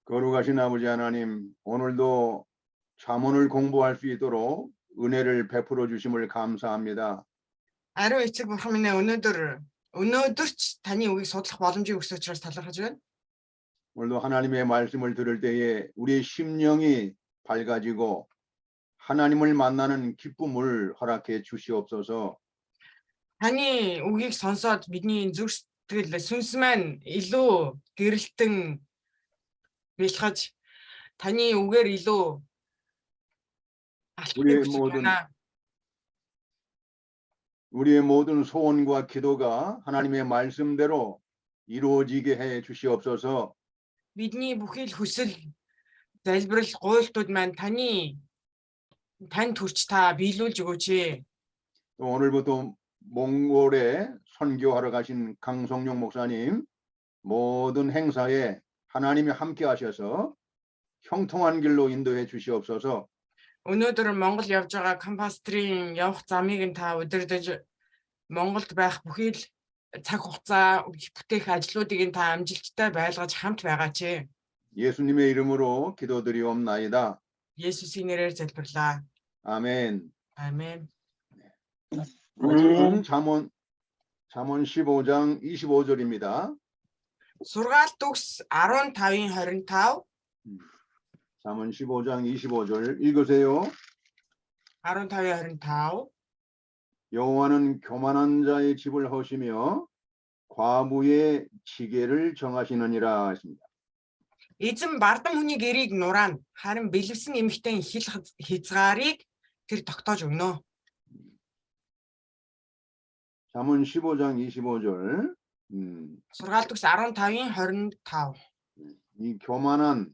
거룩하신 아버지 하나님, 오늘도 잠언을 공부할 수 있도록 은혜를 베풀어 주심을 감사합니다. Ариун эцэг бурхан минь өнөөдөр ч таны үгийг судлах боломжийг өгсөн учраас талархаж байна. 오늘도 하나님의 말씀을 들을 때에 우리의 심령이 밝아지고 하나님을 만나는 기쁨을 허락해 주시옵소서. Таны үгийг сонсоод бидний зүрх сэтгэл сүнс маань илүү гэрэлтэн бэлхаж таны үгээр илүү 우리의 алхахыг хүсэж байна. 우리의 모든 소원과 기도가 하나님의 말씀대로 이루어지게 해 주시옵소서. Бидний бүхий л хүсэл залбирал гуйлтууд маань танд хүрч та биелүүлж өгөөч. 또 오늘부터 몽골에 선교하러 가신 강성용 목사님 모든 행사에 하나님이 함께 하셔서 형통한 길로 인도해 주시옵소서. Өнөөдөр Монгол явж байгаа кампастрийн явах замыг нь та удирдах Монголд байх бүхий л цаг хугацаа бүтээх ажлуудыг нь та амжилттай байлгаж хамт байгаач. 예수님의 이름으로 기도드리옵나이다. 예수의 нэрээр залбирлаа. 아멘. 아멘. 말씀은 잠언 15장 25절입니다. Сургаалт үгс 15-ийн 25. 잠언 15장 25절 읽으세요. 15-ийн 25. 여호와는 교만한 자의 집을 허시며 과부의 지게를 정하시느니라 했습니다. Эзэн бардам хүний гэрийг нураана. Харин бэлэвсэн эмэгтэй хил хязгаарыг тэр тогтоож өгнө. 잠언 15장 25절. Сургаалт үгс 15-ийн 25. 이 교만한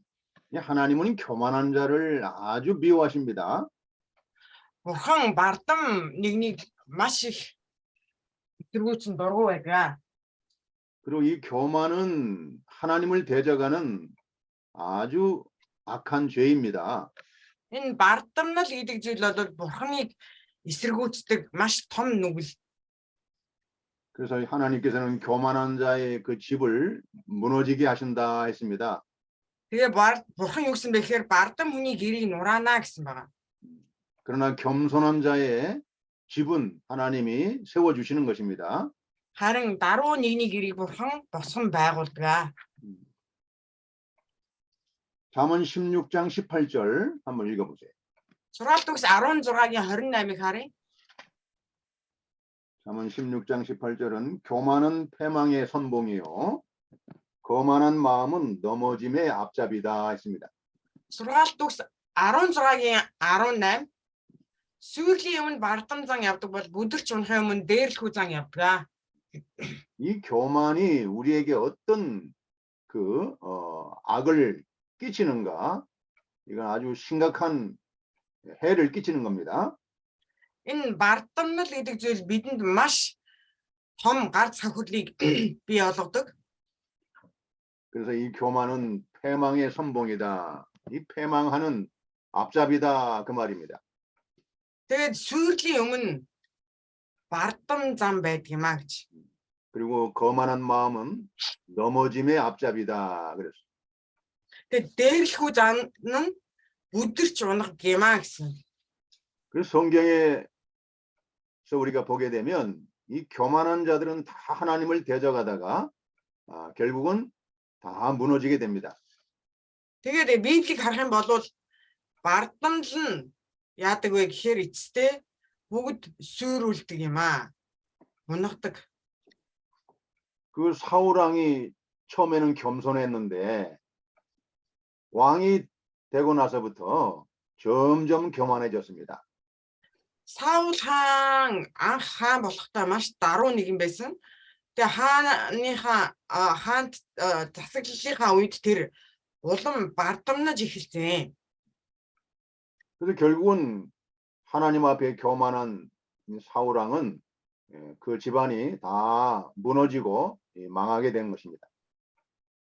하나님은 교만한 자를 아주 미워하십니다. Бурхан бардам нэгнийг маш их тэргүүцэн дургу байдаг. 그리고 이 교만은 하나님을 대적하는 아주 악한 죄입니다. Энэ бардамнал гэдэг зүйл бол бурханыг эсэргүүцдэг маш том нүгэл. 그래서 하나님께서는 교만한 자의 그 집을 무너지게 하신다 했습니다. Тэгээ бурхан юу гэсэн бэ гэхээр бардам хүний гэрийг нураана гэсэн байна. 그러나 겸손한 자의 집은 하나님이 세워 주시는 것입니다. Харин даруй нэгний гэрийг бурхан босгон байгуулдаг. 잠언 16장 18절 한번 읽어 보세요. Сургаалт үгс 16-гийн 28-ыг харъя. 잠언 16장 18절은 교만은 패망의 선봉이요 거만한 마음은 넘어짐의 앞잡이다 했습니다. Сургаалт үгс 16-гийн 18. Сүйрлийн өмнө бардам зан явдаг бол бүдэрч унахын өмнө дээрлэхүү зан явдаг. 이 교만이 우리에게 어떤 그 악을 끼치는가? 이건 아주 심각한 해를 끼치는 겁니다. Энэ бардамнал гэдэг зүйл бидэнд маш том гар цахирлыг бий болгодог. 그래서 이 교만은 패망의 선봉이다. 이 패망하는 앞잡이다 그 말입니다. Тэгээд сүйрлийн өмнө бардам зам байдаг юм а гэж. 그리고 거만한 마음은 넘어짐의 앞잡이다 그랬어요. Тэгээд дээрлэхүү зам нь бүдэрч унах гэмаа гэсэн. 그래서 성경에서 우리가 보게 되면 이 교만한 자들은 다 하나님을 대적하다가 결국은 다 무너지게 됩니다. Тэгээд Библийг харах юм бол бардамл нь яадаг вэ гэхээр эцэстээ бүгд сүйрүүлдэг юм а. Унахдаг. 그 사울 왕이 처음에는 겸손했는데 왕이 되고 나서부터 점점 교만해졌습니다. Саул хаан анх хаан болохдоо маш даруй нэг юм байсан. Тэгээ хаанд засаглалынхаа үед тэр улам бардамнаж эхэлсэн. 그래서 결국은 하나님 앞에 교만한 사울 왕은 그 집안이 다 무너지고 망하게 된 것입니다.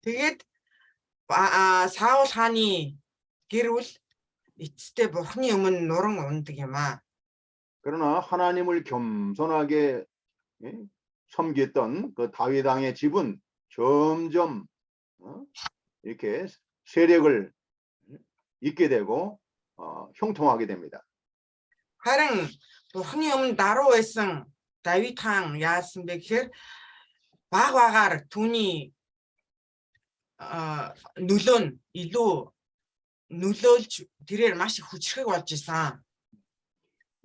Тэгээд Саул хааны гэр бүл эцэстээ бурхны өмнө нуран ундаг юм а. 그러나 하나님을 겸손하게 섬겼던 그 다윗 왕의 집은 점점 이렇게 세력을 잊게 되고 형통하게 됩니다. Харин Бурхны өмнө даруй байсан Давид хаан яасан бэ гэхээр баг багаар түүний нөлөө нь илүү нөлөөлж тэрээр маш их хүчрхэг болж исэн.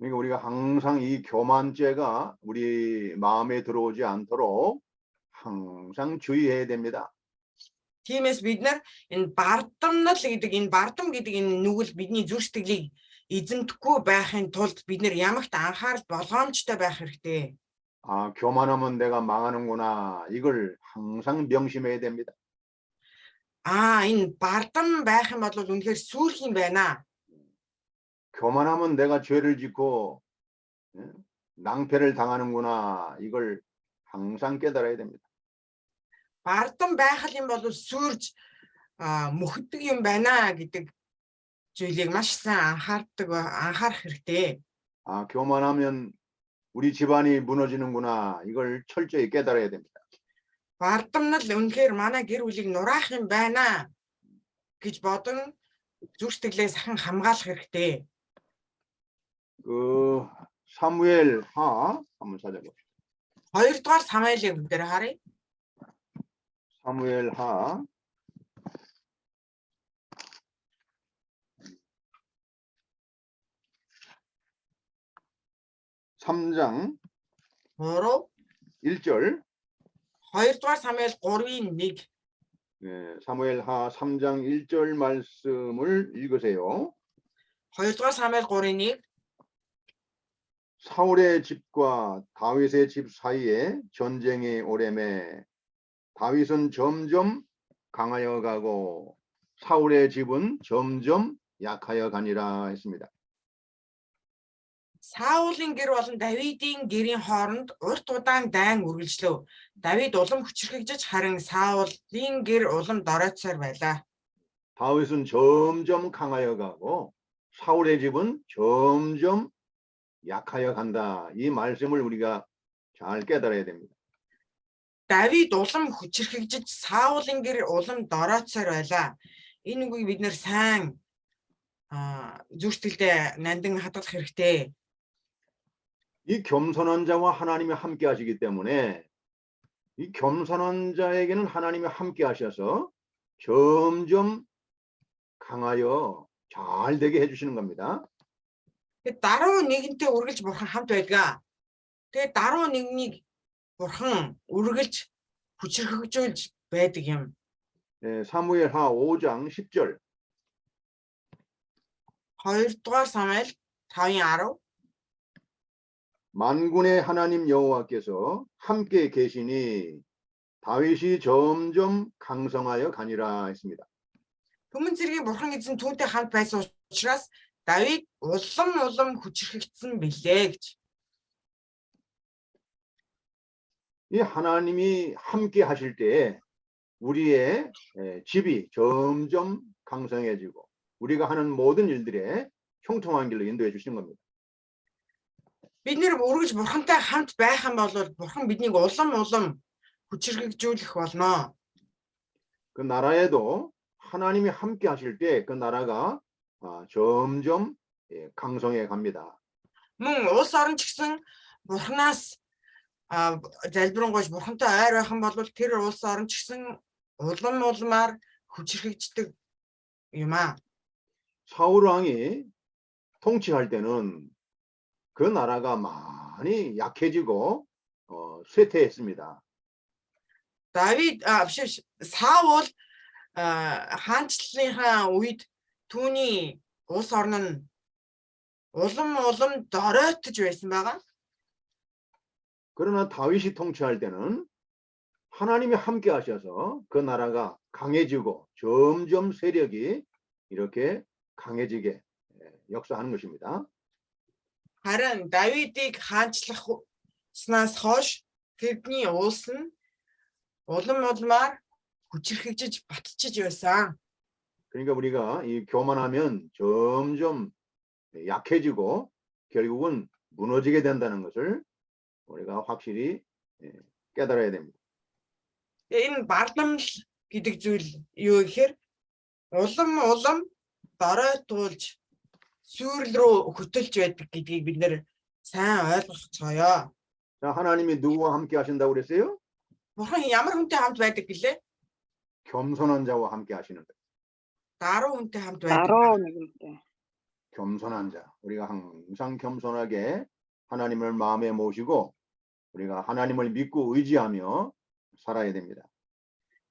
그러니까 우리가 항상 이 교만죄가 우리 마음에 들어오지 않도록 항상 주의해야 됩니다. Тиймээс бид нар энэ бардам гэдэг энэ нүгэл бидний зүрх сэтгэлийг эзэмдэхгүй байхын тулд бид нар ямагт анхаарал болгоомжтой байх хэрэгтэй. 교만하면 내가 망하는구나. 이걸 항상 명심해야 됩니다. Энэ бардам байх юм бол үнэхээр сүрх юм байна. 교만하면 내가 죄를 짓고 낭패를 당하는구나. 이걸 항상 깨달아야 됩니다. Бардам байх юм бол сүрж мөхдөг юм байна гэдэг зүйлийг маш сайн анхаарах хэрэгтэй. 교만하면 우리 집안이 무너지는구나. 이걸 철저히 깨달아야 됩니다. Бардамнал үнэхээр манай гэр бүлийг нураах юм байна гэж бодон зүрх сэтгэлээ сахан хамгаалах хэрэгтэй. 사무엘 하 한번 찾아봅시다. 2 дугаар Самуэлийг бүгд харъя. 사무엘 하 3장 3 1절 2 дугаар Самуэль 3-ын 1. 사무엘 하 3장 1절 말씀을 읽으세요. 2 дугаар Самуэль 3-ын 1. 사울의 집과 다윗의 집 사이에 전쟁이 오래매 다윗은 점점 강하여 가고 사울의 집은 점점 약하여 가니라 했습니다. Саулын гэр болон Давидын гэрийн хооронд урт удаан дайн үргэлжлөв. Давид улам хүчрхэгжиж харин Саулын гэр улам доройтсоор байлаа. 다윗은 점점 강하여 가고 사울의 집은 점점 약하여 간다. 이 말씀을 우리가 잘 깨달아야 됩니다. Давид улам хүчрхэгжиж Саулын гэр улам доройтсоор байлаа. Энэ үгийг бид нэр сайн зүрх сэтгэлдээ нандин хадгалах хэрэгтэй. 이 겸손한 자와 하나님이 함께 하시기 때문에 이 겸손한 자에게는 하나님이 함께 하셔서 점점 강하여 잘 되게 해주시는 겁니다. Даруй нэгэнтэй үргэлж бурхан хамт байдаг. Тэгээд даруй нэгнийг бурхан үргэлж хүчрхэгжүүлж байдаг юм. 사무엘 하 5장 10절 2 дугаар Самуэль 5:10. 만군의 하나님 여호와께서 함께 계시니 다윗이 점점 강성하여 가니라 했습니다. Түмэн зэргийн бурхан эзэн түүнтэй хамт байсан учраас Давид улам хүчрхэгдсэн билээ гэж. 이 하나님이 함께 하실 때 우리의 집이 점점 강성해지고 우리가 하는 모든 일들에 형통한 길로 인도해 주시는 겁니다. Бид нэр үргэлж бурхантай хамт байх юм бол бурхан биднийг улам хүчрхэгжүүлэх болно. 그 나라에도 하나님이 함께 하실 때 그 나라가 점점 강성해 갑니다. Мөн улс орон ч гэсэн бурханаас залбирanгуйж бурхантай ойр байх юм бол тэр улс орон ч гэсэн улмаар хүчрхэгждэг юм аа. 사울 왕이 통치할 때는 그 나라가 많이 약해지고 쇠퇴했습니다. Саул хаанчлалынхаа үед түүний улс орн нь улам доройтож байсан байгаа. 그러나 다윗이 통치할 때는 하나님이 함께 하셔서 그 나라가 강해지고 점점 세력이 이렇게 강해지게 역사하는 것입니다. Харин Давидыг хаанчлахснаас хойш тэдний улс нь улмаар хүчрхэгжиж батчиж байсан. 그러니까 우리가 이 교만하면 점점 약해지고 결국은 무너지게 된다는 것을 우리가 확실히 깨달아야 됩니다. Энэ бардам гэдэг зүйл юу гэхээр улам дорой туулж сүүрэл рүү хөтөлж байдаг гэдгийг бид нэр сайн ойлгоцгоё. 자, 하나님이 누구와 함께 하신다고 그랬어요? Бурхан ямар хүнтэй хамт байдаг гэлээ? 겸손한 자와 함께 하시는 거예요. Даруй хүнтэй хамт байдаг. Даруй нэгэнтэй. 겸손한 자. 우리가 항상 겸손하게 하나님을 마음에 모시고 우리가 하나님을 믿고 의지하며 살아야 됩니다.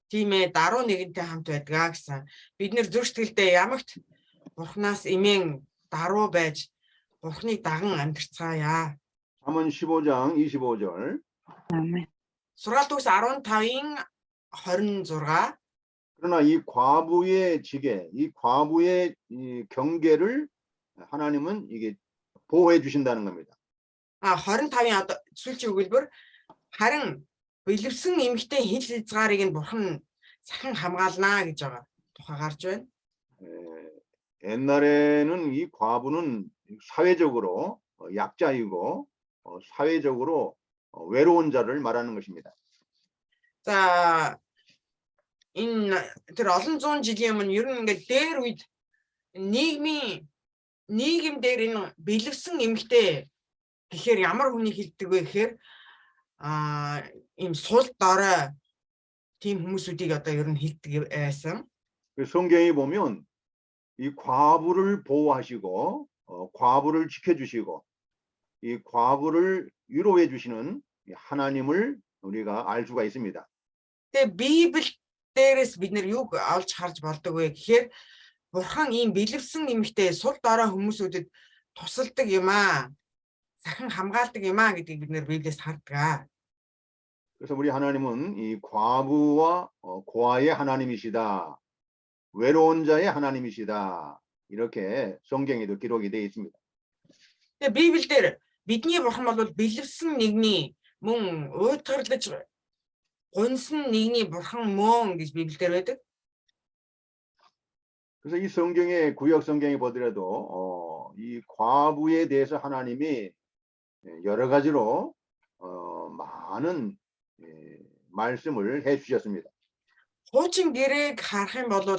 Тийм ээ, даруй нэгэнтэй хамт байдгаа гэсэн. Бид нэр зүрх сэтгэлдээ ямагт Бурханаас эмээн даруй байж Бурханыг даган амьдрцгаая. 잠언 15장 25절. 아멘. Сургаалт үгс 15-ын 26. 그러나 이 과부의 지계, 이 과부의 이 경계를 하나님은 이게 보호해 주신다는 겁니다. 25-ын одоо сүүлчийн өгүүлбэр харин бэлэвсэн эмэгтэй хил хязгаарыг нь Бурхан сахин хамгаалнаа гэж байгаа. Тухай гарч байна. 옛날에는 이 과부는 사회적으로 약자이고 사회적으로 외로운 자를 말하는 것입니다. За энэ тэр олон зуун жилийн өмнө ер нь ингээд дээр үед нийгэм дээр энэ бэлэвсэн эмэгтэй гэхээр ямар хүнийг хэлдэг вэ гэхээр ийм сул дорой тийм хүмүүсүүдийг одоо ер нь хэлдэг байсан. 성경에 보면 이 과부를 보호하시고 과부를 지켜주시고 이 과부를 위로해 주시는 하나님을 우리가 알 수가 있습니다. Тэгээ Библи дээрээс бид нэр юг олж харж болдог вэ гэхээр Бурхан ийм бэлэвсэн эмэгтэй сул дорой хүмүүсүүдэд тусалдаг юм аа. Сахин хамгаалдаг юм аа гэдгийг бид нэр Библиэс хардаг. 그래서 우리 하나님은 이 과부와 고아의 하나님이시다. 외로운 자의 하나님이시다. 이렇게 성경에도 기록이 되어 있습니다. Тэгээ Библиэр бидний Бурхан бол бэлэвсэн нэгний мөн уйтгарлаж гонсон нэгний Бурхан мөн гэж Библиэр байдаг. 그래서 이 성경의 구약 성경에 보더라도 이 과부에 대해서 하나님이 여러 가지로 많은 말씀을 해 주셨습니다. Хуучин гэрээг харах юм бол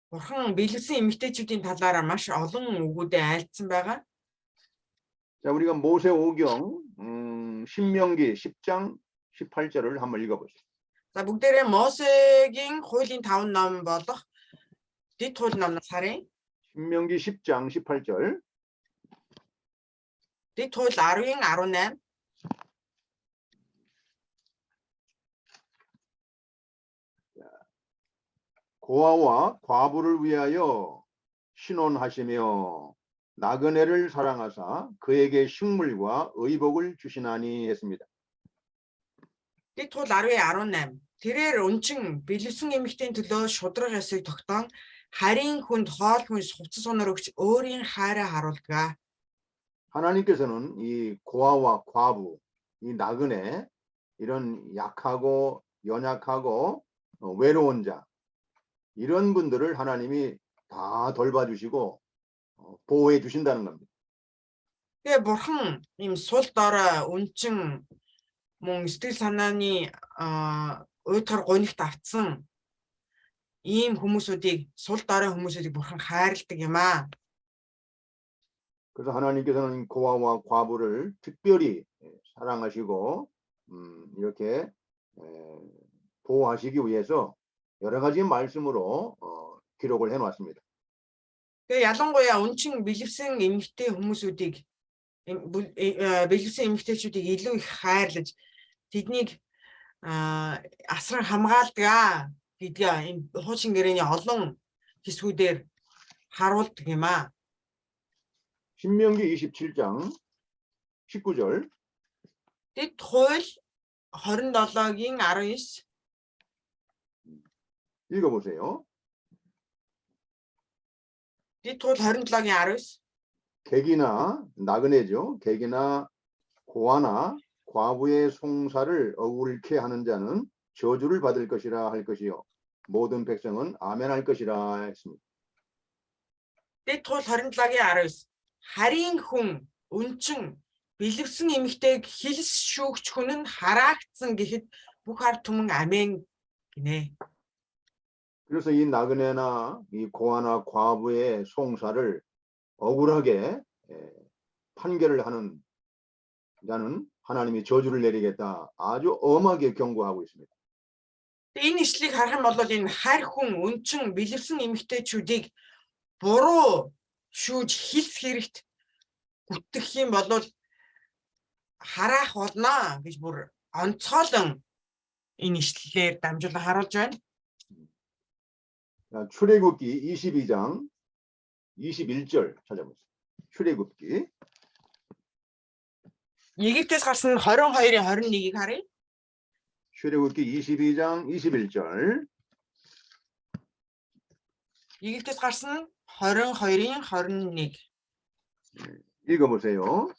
Бурхан бэлэвсэн эмэгтэйчүүдийн талаараа маш олон үгүүдэд айлдсан байгаа. 자, 우리가 모세오경 신명기 10장 18절을 한번 읽어보시죠. За бүгдээрээ Мосегийн хуулийн 5 ном болох дэд хууль номноос харъя. 신명기 10장 18절. дэд хууль 10-ын 18. 고아와 과부를 위하여 신원하시며 나그네를 사랑하사 그에게 식물과 의복을 주시나니 했습니다. дэд хууль 10-ын 18. Тэрээр өнчин бэлэвсэн эмэгтэйн төлөө шудраг ёсыг тогтоон харийн хүнд хоол хүнс хувцас сунаар өгч өөрийн хайраа харуулдаг. 하나님께서는 이 고아와 과부, 이 나그네, 이런 약하고 연약하고 외로운 자, 이런 분들을 하나님이 다 돌봐주시고 보호해 주신다는 겁니다. Тэгээ Бурхан ийм сул дорой өнчин мөн сэтгэл санааны уйтгар гонигт автсан ийм хүмүүсүүдийг сул дорой хүмүүсүүдийг Бурхан хайрладаг юм аа. 그래서 하나님께서는 고아와 과부를 특별히 사랑하시고 이렇게 보호하시기 위해서 여러 가지 말씀으로 기록을 해 놓았습니다. Тэгээ ялангуяа өнчин бэлэвсэн эмэгтэй хүмүүсүүдийг бэлэвсэн эмэгтэйчүүдийг илүү их хайрлаж тэднийг асран хамгаалдаг гэдгээ энэ хуучин гэрээний олон хэсгүүдээр харуулдаг юм аа. 신명기 27장 19절. дэд хууль 27-гийн 19. 읽어보세요. дэд хууль 27-гийн 19. 객이나 나그네죠. 객이나 고아나 과부의 송사를 억울케 하는 자는 저주를 받을 것이라 할 것이요. 모든 백성은 아멘할 것이라 했습니다. дэд хууль 27-гийн 19. Харийн хүн өнчин бэлэвсэн эмэгтэйг хилс шүүгч хүн нь хараагдсан гэхэд бүх ард түмэн амин гинэ. 그래서 이 나그네나 이 고아나 과부의 송사를 억울하게 판결을 하는 자는 하나님이 저주를 내리겠다 아주 엄하게 경고하고 있습니다. Энэ ишлийг харах юм бол энэ хайр хүн өнчин бэлэвсэн эмэгтэйчүүдийг буруу шүүж хилс хэрэгт гүтгэх юм бол хараах болно гэж бүр онцгойлон энэ ишлэлээр дамжуулан харуулж байна. 자, 출애굽기 22장 21절 찾아보세요. 출애굽기 Египтээс гарсан 22-ийн 21-ийг харъя. 출애굽기 22장 21절 Египтээс гарсан 22-ийн 21. 읽어보세요.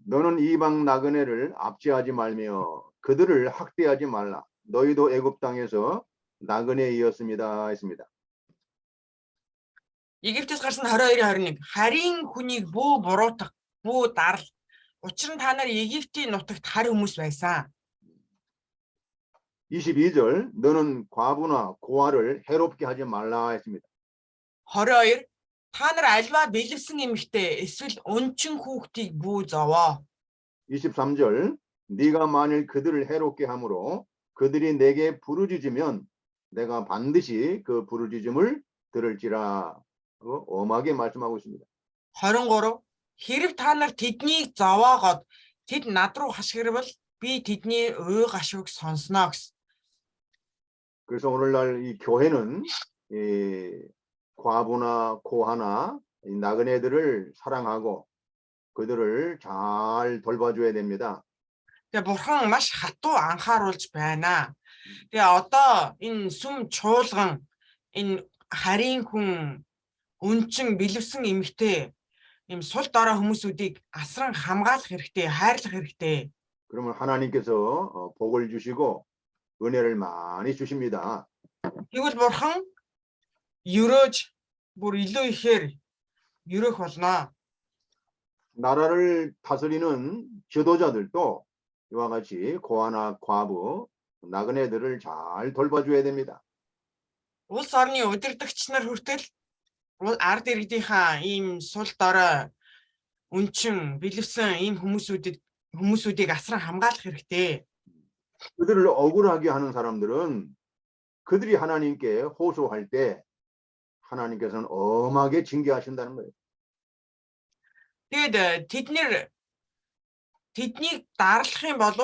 너는 이방 나그네를 압제하지 말며 그들을 학대하지 말라. 너희도 애굽 땅에서 나그네이었습니다. 했습니다. Египтээс гарсан 22-ийн 21. Харийн хүнийг бүү буруутгах, бүү дарал. Учир нь та нар Египтийн нутагт харь хүмүүс байсан. 22절 너는 과부나 고아를 해롭게 하지 말라 했습니다. 22. Та нар альва бэлэвсэн эмэгтэй эсвэл өнчин хүүхдийг бүү зовоо. 23절 네가 만일 그들을 해롭게 함으로 그들이 내게 부르짖으면 내가 반드시 그 부르짖음을 들을지라. 엄하게 말씀하고 있습니다. 23. Хэрэг та нар тэднийг зовоогоод тэд над руу хашгирвал би тэдний үй гашууг сонсноо гэсэн. 그래서 오늘날 이 교회는 이 과부나 고아나 이 나그네들을 사랑하고 그들을 잘 돌봐줘야 됩니다. Тэгээ бурхан маш хатуу анхааруулж байна. Тэгээ одоо энэ сүм чуулган энэ харийн хүн өнчин бэлэвсэн эмэгтэй ийм сул дорой хүмүүсүүдийг асран хамгаалах хэрэгтэй, хайрлах хэрэгтэй. 그러면 하나님께서 복을 주시고 은혜를 많이 주십니다. Тэгвэл бурхан өрөөж бүр илүү ихээр өрөөх болно. 나라를 다스리는 지도자들도 이와 같이 고아나 과부, 나그네들을 잘 돌봐줘야 됩니다. Улс орны удирдагч нар хүртэл ард иргэдийнхаа ийм сул дорой өнчин бэлэвсэн ийм хүмүүсүүдийг асран хамгаалах хэрэгтэй. 그들을 억울하게 하는 사람들은 그들이 하나님께 호소할 때 하나님께서는 엄하게 징계하신다는 거예요. Тэгээд тэднийг дарлах юм бол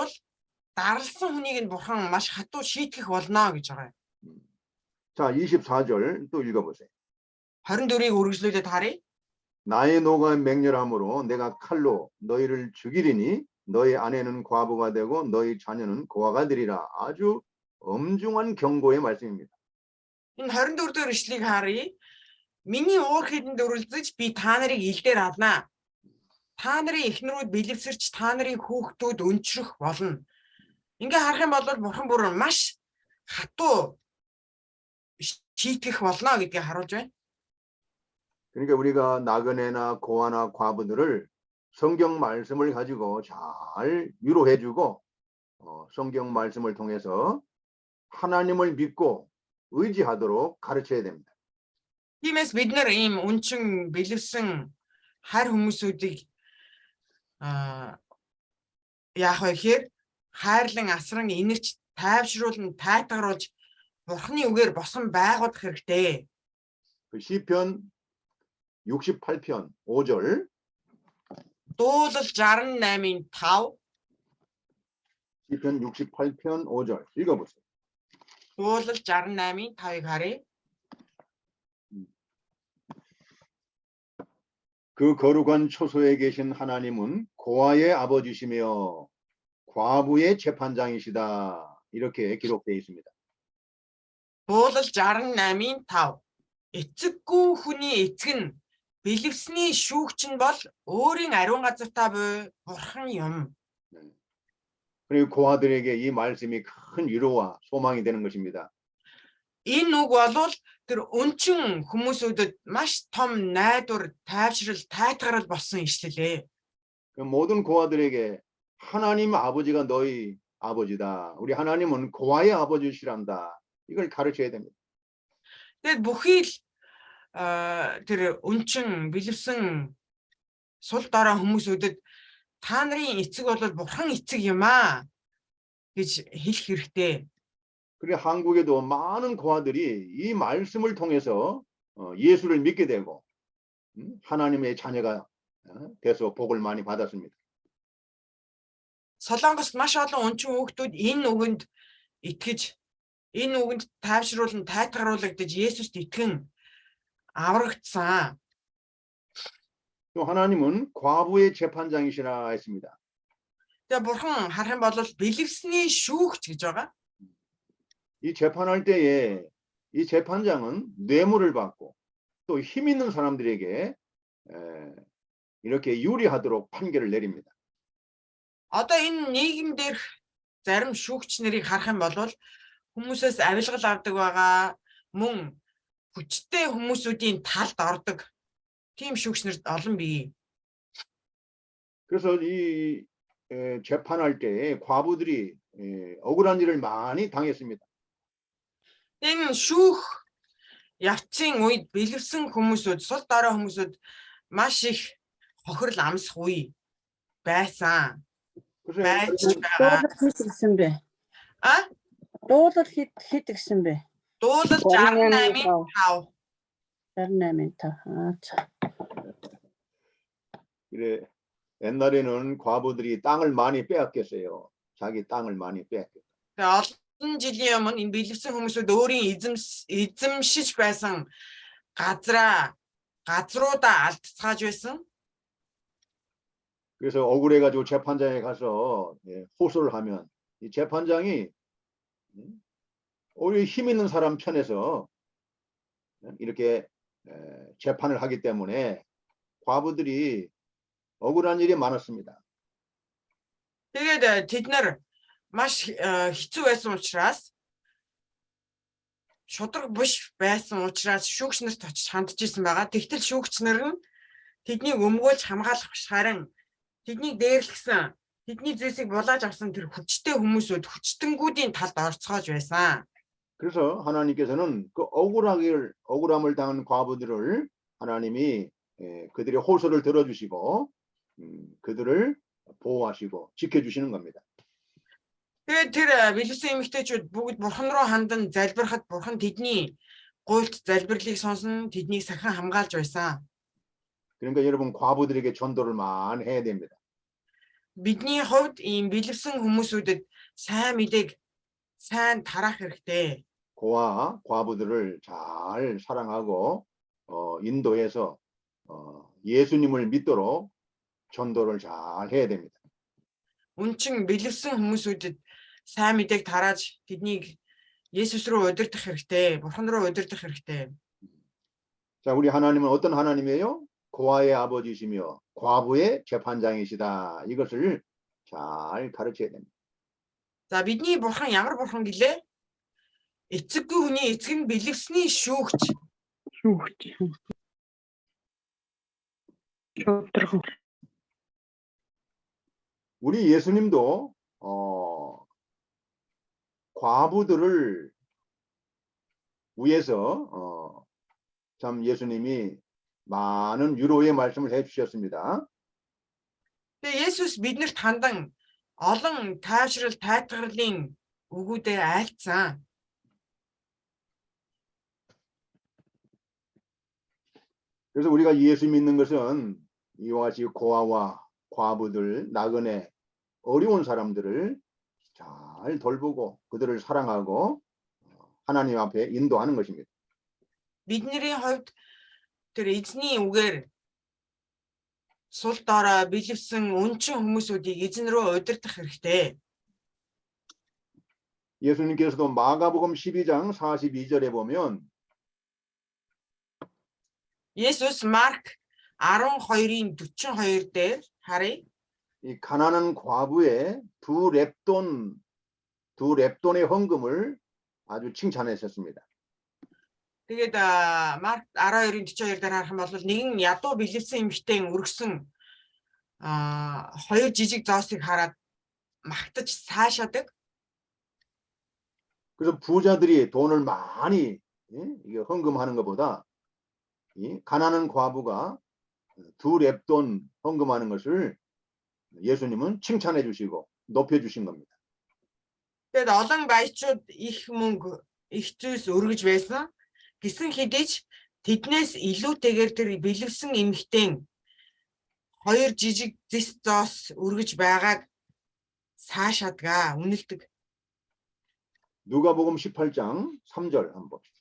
дарлсан хүнийг нь бурхан маш хатуу шийтгэх болно гэж байгаа. 자, 24절 또 읽어보세요. 24-ийг үргэлжлүүлээд харъя. 나의 노가 맹렬함으로 내가 칼로 너희를 죽이리니 너희 아내는 과부가 되고 너희 자녀는 고아가 되리라. 아주 엄중한 경고의 말씀입니다. Энэ 24-р ишлэгийг харъя. Миний уур хэдэнд үргэлжлэж би та нарыг илдээр авнаа. Та нарын эхнэрүүд бэлэвсэрч та нарын хүүхдүүд өнчрөх болно. Ингээ харах юм бол бурхан бүр маш хатуу шийтгэх болно гэдгийг харуулж байна. 그러니까 우리가 나그네나 고아나 과부들을 성경 말씀을 가지고 잘 위로해주고 성경 말씀을 통해서 하나님을 믿고 의지하도록 가르쳐야 됩니다. Тиймээс бид нар ийм өнчин бэлэвсэн хайр хүмүүсүүдийг яах вэ гэхээр хайрлан асран инэрч тайвшруулан тайтгаруулж бурхны үгээр босон байгуулах хэрэгтэй. 그 시편 68편 5절 Дуулал 68-ийн 5. 시편 68편 5절 읽어보세요. Дуулал 68-ийн 5-ыг харъя. 그 거룩한 초소에 계신 하나님은 고아의 아버지시며 과부의 재판장이시다. 이렇게 기록되어 있습니다. Дуулал 68-ийн 5. Эцэггүй хүний эцэг нь бэлэвсний шүүгч нь бол өөрийн ариун газартаа буй бурхан юм. 그리고 고아들에게 이 말씀이 큰 위로와 소망이 되는 것입니다. Энэ үг бол тэр өнчин хүмүүсүүдэд маш том найдвар, тайвшрал, тайтгарал болсон ишлэлээ. 그 모든 고아들에게 하나님 아버지가 너희 아버지다. 우리 하나님은 고아의 아버지시란다. 이걸 가르쳐야 됩니다. Тэгээд бүхий л тэр өнчин бэлэвсэн сул дорой хүмүүсүүдэд та нарын эцэг бол бурхан эцэг юм аа гэж хэлэх хэрэгтэй. 그래 한국에도 많은 고아들이 이 말씀을 통해서 예수를 믿게 되고 하나님의 자녀가 돼서 복을 많이 받았습니다. Солонгост маш олон өнчин хүүхдүүд энэ үгэнд итгэж, энэ үгэнд тайвшруулан тайтгаруулагдаж Есүст итгэн аврагдсан. 또 하나님은 과부의 재판장이시라 했습니다. Тэгээ бурхан харах юм бол бэлэвсний шүүгч гэж байгаа. 이 재판할 때에 이 재판장은 뇌물을 받고 또 힘 있는 사람들에게 이렇게 유리하도록 판결을 내립니다. Одоо энэ нийгэм дээр зарим шүүгч нарыг харах юм бол хүмүүсээс авилгал авдаг байгаа, мөн хүчтэй хүмүүсүүдийн талд ордог. Тийм шүүгч нар олон бий. 그래서 이 재판할 때 과부들이 억울한 일을 많이 당했습니다. Энэ шүүх явцын үед бэлэвсэн хүмүүсүүд, сул дорой хүмүүсүүд маш их хохирол амсах үе байсан. 그래서 байж байгаа. Дуулал хэд гэсэн бэ? А? Дуулал хэд гэсэн бэ? Дуулал 68-5. 68-5. 그래 옛날에는 과부들이 땅을 많이 빼앗겼어요. 자기 땅을 많이 빼앗겼. Тэгээ олон жилийн өмнө энэ бэлэвсэн хүмүүсүүд өөрийн эзэмшиж байсан газруудаа алдцгааж байсан. 그래서 억울해가지고 재판장에 가서 호소를 하면 이 재판장이 오히려 힘 있는 사람 편에서 이렇게 재판을 하기 때문에 과부들이 억울한 일이 많았습니다. Тэгээд тэд нар маш хэцүү байсан учраас шудраг биш байсан учраас шүүгч нарт очиж хандж исэн байгаа. Тэгтэл шүүгч нар нь тэднийг өмгөөлж хамгаалах биш харин тэднийг дээрлэгсэн, тэдний зэсийг булааж авсан тэр хүчтэй хүмүүсүүд хүчтэнгүүдийн талд орцгоож байсан. 그래서 하나님께서는 그 억울함을 당한 과부들을 하나님이 그들의 호소를 들어주시고 그들을 보호하시고 지켜주시는 겁니다. Тэгээд тэр бэлэвсэн эмэгтэйчүүд бүгд бурхан руу хандан залбирахад бурхан тэдний гуйлт залбирлыг сонсон, тэднийг сахин хамгаалж байсан. 그러니까 여러분 과부들에게 전도를 많이 해야 됩니다. Бидний хувьд ийм бэлэвсэн хүмүүсүүдэд сайн мэдээг сайн тараах хэрэгтэй. 고아 과부들을 잘 사랑하고 인도해서 예수님을 믿도록 전도를 잘 해야 됩니다. Үнчин бэлэвсэн хүмүүсүүдэд сайн мэдээг тарааж тэднийг Есүс рүү удирдах хэрэгтэй, бурхан руу удирдах хэрэгтэй. 자, 우리 하나님은 어떤 하나님이에요? 고아의 아버지시며 과부의 재판장이시다. 이것을 잘 가르쳐야 됩니다. За бидний бурхан ямар бурхан гэлээ? Эцэггүй хүний эцэг нь бэлэвсний шүүгч. 우리 예수님도 과부들을 위해서 참 예수님이 많은 위로의 말씀을 해주셨습니다. Есүс биднэрт хандан олон тайвшрал, тайтгарлын үгүүдээр айлцсан. 그래서 우리가 예수 믿는 것은 이와 같이 고아와 과부들, 나그네, 어려운 사람들을 잘 돌보고 그들을 사랑하고 하나님 앞에 인도하는 것입니다. Бидний хувьд тэр эзний үгээр сул дорой бэлэвсэн үнчин хүмүүсүүдийг эзэн рүү удирдах хэрэгтэй. 예수님께서도 마가복음 12장 42절에 보면 Есүс Марк 12-ийн 42 дээр харъя. 이 가난한 과부의 두 렙돈의 헌금을 아주 칭찬하셨습니다. Тэгээд Марк 12-ийн 42 дээр харах юм бол нэгэн ядуу бэлэвсэн эмэгтэй өргөсөн хоёр жижиг зоосыг хараад магтаж сайшаадаг. 그래서 부자들이 돈을 많이 이게 헌금하는 것보다 이 가난한 과부가 두 렙돈 헌금하는 것을 예수님은 칭찬해 주시고 높여 주신 겁니다. Тэгэд олон баячууд их мөнгө, их зүйлс өргөж байсан. Гэсэн хэдий ч тэднээс илүүтэйгээр тэр бэлэвсэн эмэгтэй хоёр жижиг зис зоос өргөж байгааг сайшаадгаа, үнэлдэг. 누가복음 18장 3절 한번 봅시다.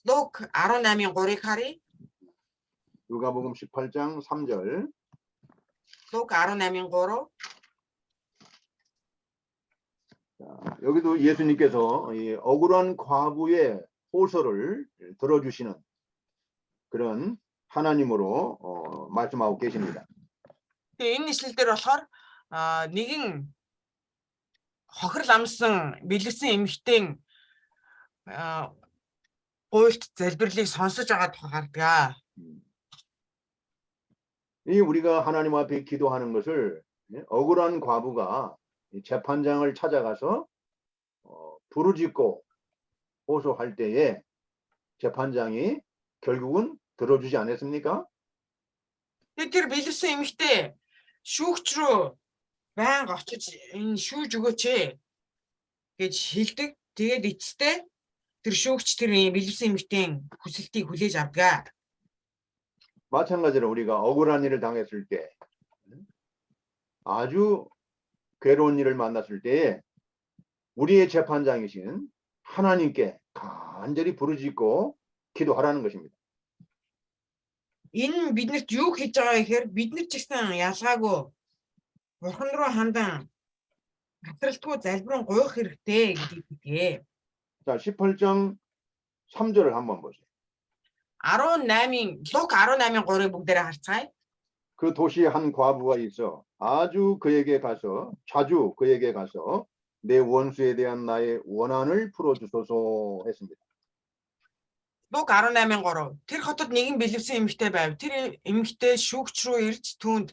Лук 18-ын 3-ыг харъя. 누가복음 18장 3절. Лук 18-ын 3. 자, 여기도 예수님께서 이 억울한 과부의 호소를 들어주시는 그런 하나님으로 말씀하고 계십니다. Тэгээ энэ нэшлэл дээр болохоор нэгэн хохирол амсан бэлэвсэн эмэгтэй гуйлт залбирлыг сонсож байгаа тухай гардаг. 이 우리가 하나님 앞에 기도하는 것을 억울한 과부가 재판장을 찾아가서 부르짖고 호소할 때에 재판장이 결국은 들어주지 않았습니까? Тэр бэлэвсэн эмэгтэй шүүгч рүү байнга очиж энэ шүүж өгөөч гэж хэлдэг. Тэгээд эцэстээ тэр шүүгч тэр бэлэвсэн эмэгтэй хүсэлтийг хүлээж авдаг. 마찬가지로 우리가 억울한 일을 당했을 때 아주 괴로운 일을 만났을 때에 우리의 재판장이신 하나님께 간절히 부르짖고 기도하라는 것입니다. Энэ биднэрт юу хийж байгаа гэхээр бид нар ч гэсэн ялгаагүй Бурхан руу хандан хатралтгүй залбирэн гуйх хэрэгтэй гэдгийг хэлье. 자, 18장 3절을 한번 보세요. 18-ын Лук 18-ын 3-ыг бүгдээрээ харцгаая. 그 도시에 한 과부가 있어 자주 그에게 가서 내 원수에 대한 나의 원한을 풀어주소서 했습니다. Лук 18-ын 3. Тэр хотод нэгэн бэлэвсэн эмэгтэй байв. Тэр эмэгтэй шүүгч рүү ирж түүнд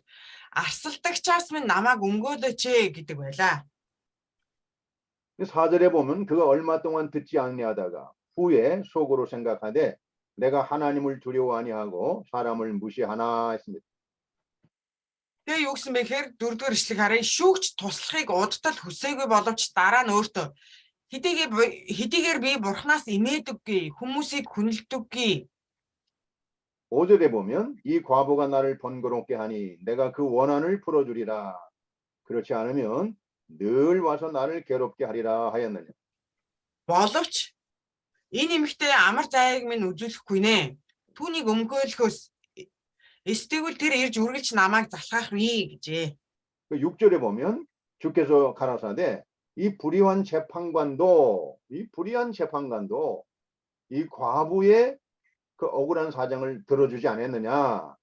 арсалдагчаас минь намайг өмгөөлөөч гэдэг байлаа. 4절에 보면 그가 얼마 동안 듣지 아니하다가 후에 속으로 생각하되 내가 하나님을 두려워 아니하고 사람을 무시하나 했습니다. Тэгээ юу гэсэн бэ гэхээр 4-р эшлэг харъя. Шүүгч туслахыг удтал хүсээгүй боловч дараа нь өөртөө хэдийгээр би Бурханаас имээдэггүй, хүмүүсийг хүндэлдэггүй. 5절에 보면 이 과부가 나를 번거롭게 하니 내가 그 원한을 풀어주리라. 그렇지 않으면 늘 와서 나를 괴롭게 하리라 하였느냐. Боловч энэ эмэгтэй амар зайг минь үзүүлэхгүй нэ. Түүнийг өмгөөлөхөөс эсвэл тэр ирж үргэлж намайг залхаах вэ гэжээ. 6절에 보면 주께서 가라사대 이 불의한 재판관도 이 과부의 그 억울한 사정을 들어주지 않았느냐.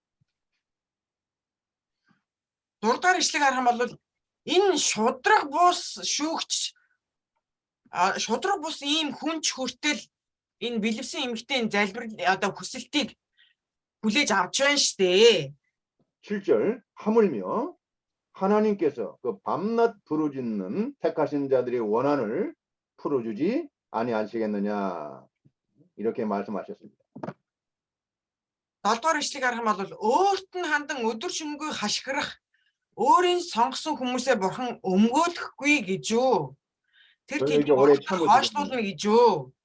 6-р эшлэгийг харах юм бол энэ шудраг бус шүүгч шудраг бус ийм хүнч хүртэл энэ бэлэвсэн эмэгтэй залбир одоо хүсэлтийг хүлээж авч байна штэ. 7절 하물며 하나님께서 그 밤낮 부르짖는 택하신 자들의 원한을 풀어주지 아니하시겠느냐 이렇게 말씀하셨습니다. 7-р эшлэгийг харах юм бол өөрт нь хандан өдөр шөнөгүй хашгирах өөрийн сонгосон хүмүүсээ бурхан өмгөөлөхгүй гэж юу? Тэр 저희에게 тэднийг 오래 хойшлуулна гэж юу?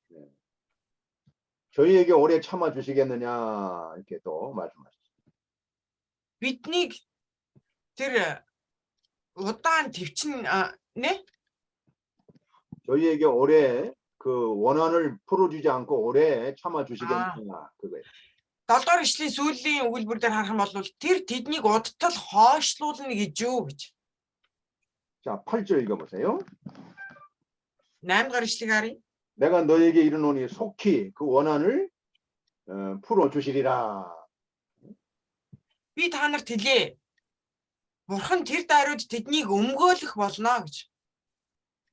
저희에게 오래 참아 주시겠느냐 이렇게 또 말씀하셨습니다. Биднийг тэр удаан твчин 네? 저희에게 오래 그 원한을 풀어주지 않고 오래 참아 주시겠느냐 그거예요. 7-р эшлийн сүүлийн өгүүлбэр дээр харах юм бол тэр тэднийг удтал хойшлуулна гэж юу гэж. 자, 8절 읽어보세요. 8-р эшлэг харъя. 내가 너에게 이르노니 속히 그 원한을 풀어주시리라. Би та нарт хэлье. Бурхан тэр даруйд тэднийг өмгөөлөх болно гэж.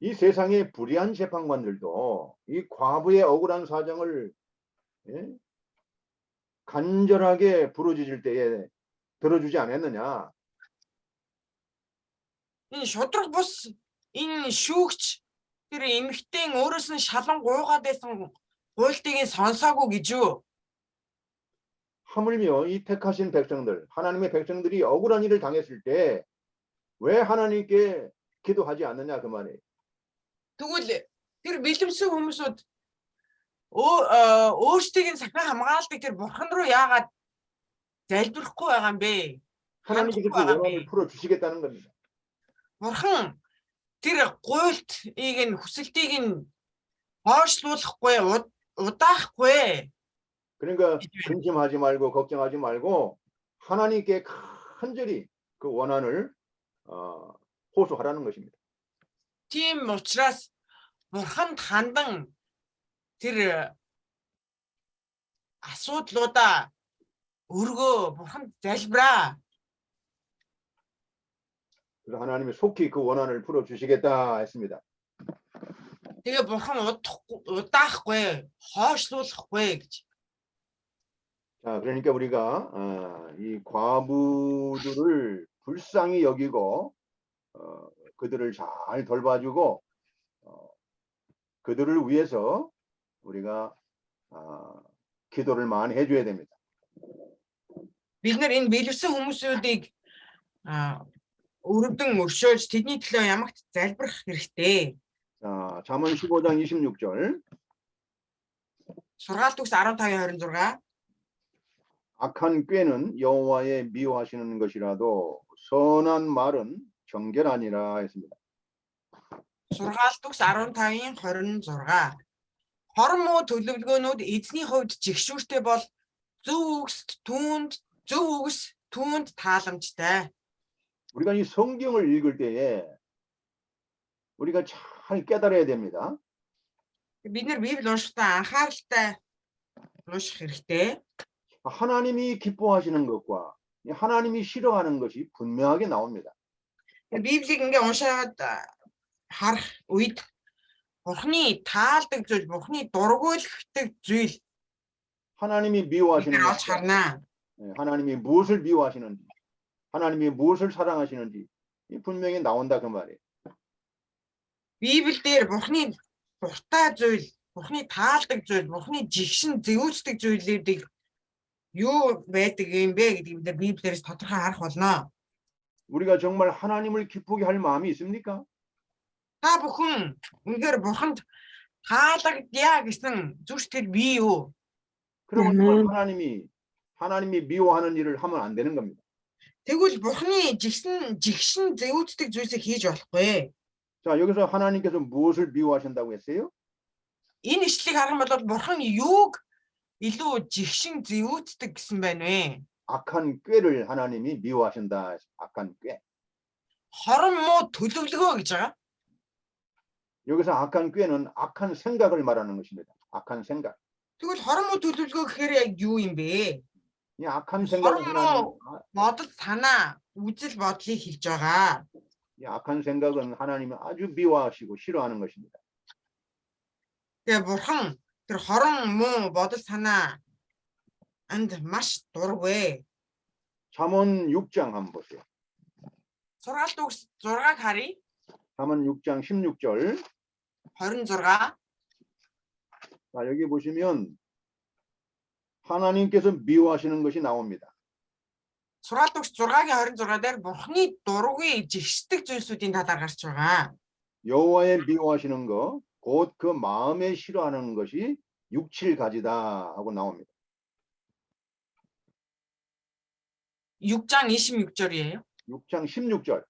이 세상의 불의한 재판관들도 이 과부의 억울한 사정을 간절하게 부르짖을 때에 들어주지 않았느냐. Энэ шудраг бус энэ шүүгч тэр эмэгтэйн өөрөөс нь шалан гуугаад байсан гуйлтыг сонсоогүй гэж юу? 하물며 이 택하신 백성들, 하나님의 백성들이 억울한 일을 당했을 때 왜 하나님께 기도하지 않느냐 그 말이에요. Тэгвэл тэр бэлэмсэн хүмүүсүүд өөрсдийг нь сахин хамгаалдаг тэр бурхан руу яагаад залбирахгүй байгаа юм бэ? 하나님께서 그 원한을 풀어 주시겠다는 겁니다. Бурхан тэр гуйлтыг нь хүсэлтийг нь хойшлуулахгүй удаахгүй. 그러니까 근심하지 말고 걱정하지 말고 하나님께 간절히 그 원한을 호소하라는 것입니다. Тийм учраас бурханд хандан тэр асуудлуудаа өргөө бурханд залбираа. 그래서 하나님이 속히 그 원한을 풀어 주시겠다 했습니다. Тэгээ бурхан удаахгүй, хойшлуулахгүй гэж. 자, 그러니까 우리가 이 과부들을 불쌍히 여기고 그들을 잘 돌봐주고 그들을 위해서 우리가 기도를 많이 해줘야 됩니다. Бид нар энэ бэлэвсэн хүмүүсүүдийг өрөвдөн өршөөлж тэдний төлөө ямагт залбирах хэрэгтэй. 자, 잠언 15장 26절. Сургаалт төгс 15:26. 악한 꾀는 여호와의 미워하시는 것이라도 선한 말은 정결하니라 했습니다. Сургаалт төгс 15:26. Хорон муу төлөвлөгөөнүүд эзний хувьд жигшүүртэй бол зөв үгс түүнд тааламжтай. 우리가 이 성경을 읽을 때에 우리가 잘 깨달아야 됩니다. Бид нар Библи уншихдаа анхааралтай унших хэрэгтэй. 하나님이 기뻐하시는 것과 하나님이 싫어하는 것이 분명하게 나옵니다. Библийг ингээ уншаад харах үед Бурхны таалдаг зүйл, Бурхны дургуйлдаг зүйл 하나님이 미워하시는 олж 것과 харнаа. 하나님이 무엇을 미워하시는지, 하나님이 무엇을 사랑하시는지 분명히 나온다 그 말이에요. Библиэлд Бурхны дуртай зүйл, Бурхны таалдаг зүйл, Бурхны жигшин зэвүүцдэг зүйлүүдийг юу байдаг юм бэ гэдгийг бид Библиэрээс тодорхой харах болно. 우리가 정말 하나님을 기쁘게 할 마음이 있습니까? Та бүхэн үнээр Бурханд таалагдъя гэсэн зүрх сэтгэл бий юу? 그러면 하나님이 미워하는 일을 하면 안 되는 겁니다. Тэгвэл Бурхны жигшин зэвүүцдэг зүйлсийг хийж болохгүй. 자, 여기서 하나님께서 무엇을 미워하신다고 했어요? Энэ ишлэлийг харах юм бол Бурхан юуг илүү жигшин зэвүүцдэг гэсэн байна вэ? 악한 꾀를 하나님이 미워하신다. 악한 꾀. Хорон муу төлөвлөгөө гэж байгаа. 여기서 악한 꾀는 악한 생각을 말하는 것입니다. 악한 생각. Тэгвэл хорон муу төлөвлөгөө гэхээр яг юу юм бэ? 이 악한 생각은 Бодол санаа, үзэл бодлыг хэлж байгаа. 이 악한 생각은 하나님이 아주 미워하시고 싫어하는 것입니다. Тэгээ Бурхан тэр хорон муу бодол санаа анд маш дургүй. 잠언 6장 한번 보세요. Сургаалт төгс 6-ыг харъя. 잠언 6장 16절. 26. 자, 여기 보시면 하나님께서 미워하시는 것이 나옵니다. Сургаалт төгс 6-гийн 26 дээр Бурхны дургүй жигшдэг зүйлсүүдийн талаар гарч байгаа. 여호와의 미워하시는 것, 곧 그 마음에 싫어하는 것이 육칠 가지다 하고 나옵니다. 6장 26절이에요. 6장 16절.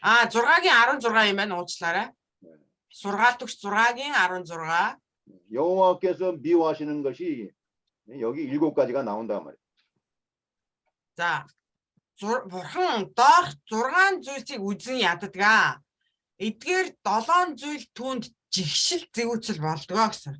6-гийн 16 юм байна, уучлаарай. Сургаалт төгс 6-гийн 16. 여호와께서 미워하시는 것이 여기 7가지가 나온단 말이에요. За Бурхан доорх 6 зүйлсийг үзэн яддаг. Эдгээр 7 зүйл түүнд жигшил зэвүүцэл болдгоо гэсэн.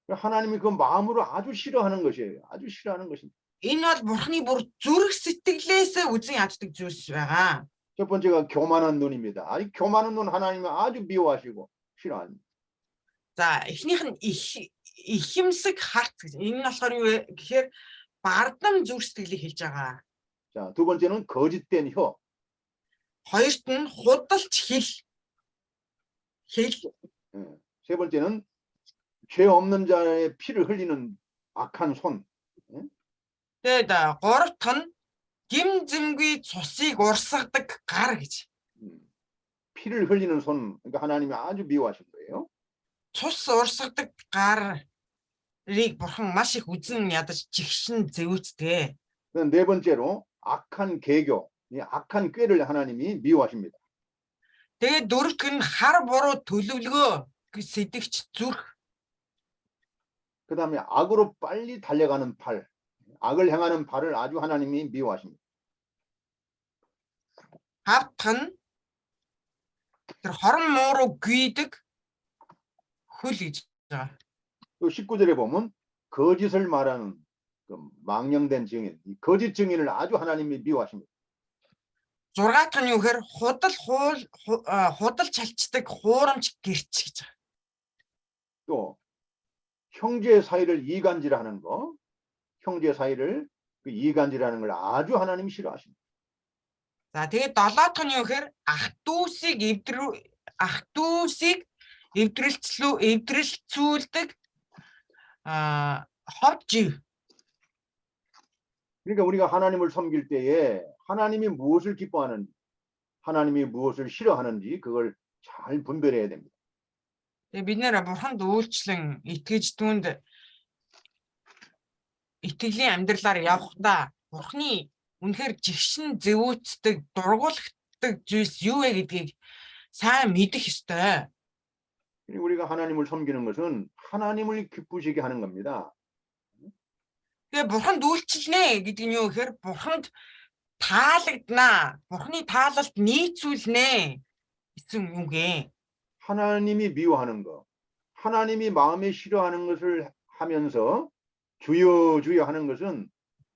하나님이 그 마음으로 아주 싫어하는 것이에요. 아주 싫어하는 것입니다. Энэ бол Бурхны бүр зүрх сэтгэлээс үзэн яддаг зүйлс байгаа. 첫 번째가 교만한 눈입니다. 아니 교만한 눈 하나님이 아주 미워하시고 싫어합니다. За эхнийх нь ихэмсэг харт гэж. Энэ нь болохоор юу вэ гэхээр бардам зүрх сэтгэлийг хэлж байгаа. 자, 두 번째는 거짓된 혀. хоёрт нь худалч хэл 예. 세 번째는 죄 없는 자의 피를 흘리는 악한 손. тэгээд гуравт нь гим зэмгүй цусыг урсгадаг гар гэж. 피를 흘리는 손. 그러니까 하나님이 아주 미워하신 거예요. Цус урсгадаг гарыг бурхан маш их үзэн ядаж жигшин зэвүүцдэг. 네 번째로 악한 계교, 이 악한 꾀를 하나님이 미워하십니다. Тэгээд дөрөвт нь хар буруу төлөвлөгөө гэж сэдэгч зүрх. 그다음에 악으로 빨리 달려가는 팔, 악을 행하는 팔을 아주 하나님이 미워하십니다. Хавтах нь тэр хорон мууруу гүйдэг хөл гэж байгаа. 또 19절에 보면 거짓을 말하는 그 망령된 증인, 이 거짓 증인을 아주 하나님이 미워하십니다. 6-т нь юу гэхээр худал чалчдаг хуурамч гэрч гэж байгаа. 또 형제 사이를 이간질하는 거, 형제 사이를 그 이간질하는 걸 아주 하나님이 싫어하십니다. За тэгээд 7-т нь юу гэхээр ах дүүсийг эвдрэлцүүлдэг хов жив. 그러니까 우리가 하나님을 섬길 때에 하나님이 무엇을 기뻐하는지, 하나님이 무엇을 싫어하는지 그걸 잘 분별해야 됩니다. Тэгээд бид нэр бурханд үйлчлэн итгэж түүнд итгэлийн амьдралаар явхдаа бурхны үнэхээр жигшин зэвүүцдэг, дургуулдаг зүйлс юу вэ гэдгийг сайн мэдэх ёстой. 우리가 하나님을 섬기는 것은 하나님을 기쁘시게 하는 겁니다. Тэгээд бурханд үйлчлэнэ гэдэг нь юу гэхээр бурханд таалагдана. Бурхны таалалд нийцүүлнэ гэсэн үг ээ. 하나님이 미워하는 것, 하나님이 마음에 싫어하는 것을 하면서 주여 주여 하는 것은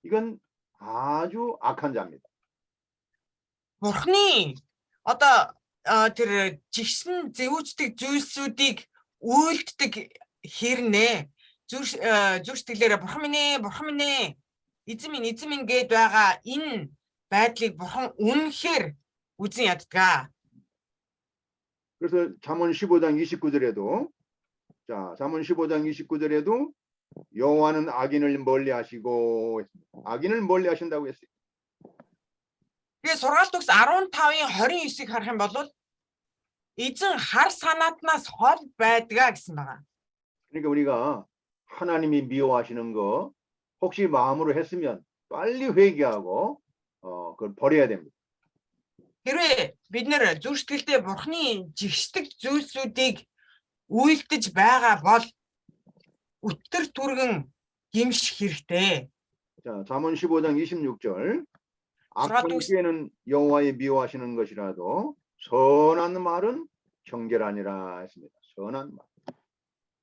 이건 아주 악한 자입니다. Бурхны одоо тэр жигсэн зэвүүцдэг зүйлсүүдийг үйлддэг хэрнээ зүр сэтгэлээрээ бурхан минь эзэн минь гэд байгаа энэ байдлыг бурхан үнэхээр үзэн яддаг. 그래서 잠언 15장 29절에도 잠언 15장 29절에도 여호와는 악인을 멀리하시고 악인을 멀리하신다고 했어요. Тэгээ сургаалт төгс 15-ын 29-ыг харах юм бол эзэн хар санаатнаас хол байдгаа гэсэн байгаа. 그러니까 우리가 하나님이 미워하시는 거 혹시 마음으로 했으면 빨리 회개하고 그걸 버려야 됩니다. Хэрвээ бид нэр зүр сэтгэлдээ бурхны жигшдэг зүйлсүүдийг үйлдэж байгаа бол өтөр түргэн гимших хэрэгтэй. 자, 잠언 15장 26절. 악한 꾀는 여호와의 미워하시는 것이라도 선한 말은 정결하니라 했습니다. 선한 말.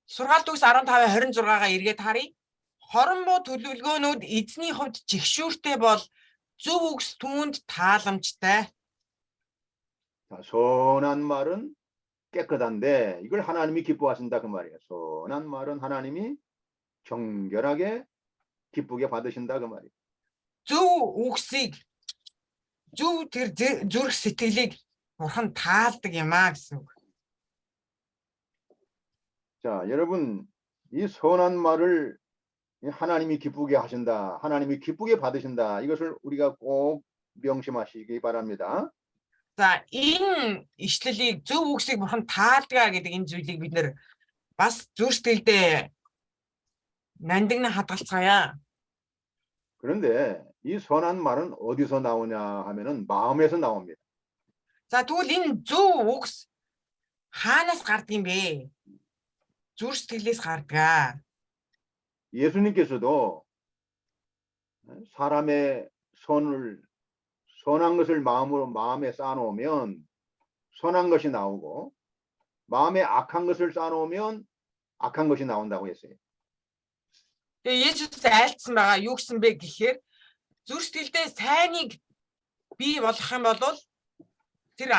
Сургаалт төгс 15-ын 26-гаа эргээд харъя. Хорон буу төлөвлөгөөнүүд эзний хувьд жигшүүртэй бол зөв үгс түүнд тааламжтай. 자, 선한 말은 깨끗한데 이걸 하나님이 기뻐하신다 그 말이에요. 선한 말은 하나님이 정결하게 기쁘게 받으신다 그 말이에요. Зөв үгсийг зөв тэр зүрх сэтгэлийг бурхан таалдаг юм аа гэсэн үг. 자, 여러분 이 선한 말을 하나님이 기쁘게 하신다, 하나님이 기쁘게 받으신다 이것을 우리가 꼭 명심하시기 바랍니다. За энэ ишлэлийг зөв үгсийг бурхан таалдгаа гэдэг энэ зүйлийг бид нэр бас зүрх сэтгэлдээ нандинна хадгалцгаая. 그런데 이 선한 말은 어디서 나오냐 하면은 마음에서 나옵니다. За тэгвэл энэ зөв үгс хаанаас гардаг юм бэ? Зүрх сэтгэлээс гардаг. 예수님께서도 사람의 선한 것을 마음에 쌓아놓으면 선한 것이 나오고 마음에 악한 것을 쌓아놓으면 악한 것이 나온다고 했어요. Тэгээ Есүс айлцсан байгаа юу гэсэн бэ гэхээр зүрх сэтгэлдээ сайныг бий болгох юм бол тэр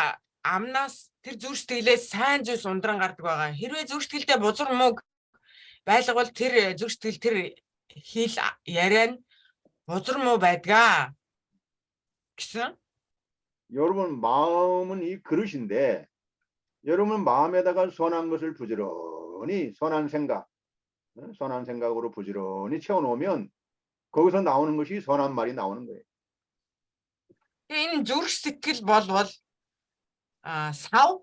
амнаас тэр зүрх сэтгэлээс сайн зүйлс ундран гардаг байгаа. Хэрвээ зүрх сэтгэлдээ бузар мөг байлгавал тэр зүрх сэтгэл тэр хэл яриа нь бузар муу байдгаа гэсэн. 여러분 마음은 이 그릇인데 여러분 마음에다가 선한 것을 부지런히 선한 생각으로 부지런히 채워놓으면 거기서 나오는 것이 선한 말이 나오는 거예요. Энэ зүрх сэтгэл болвол сав.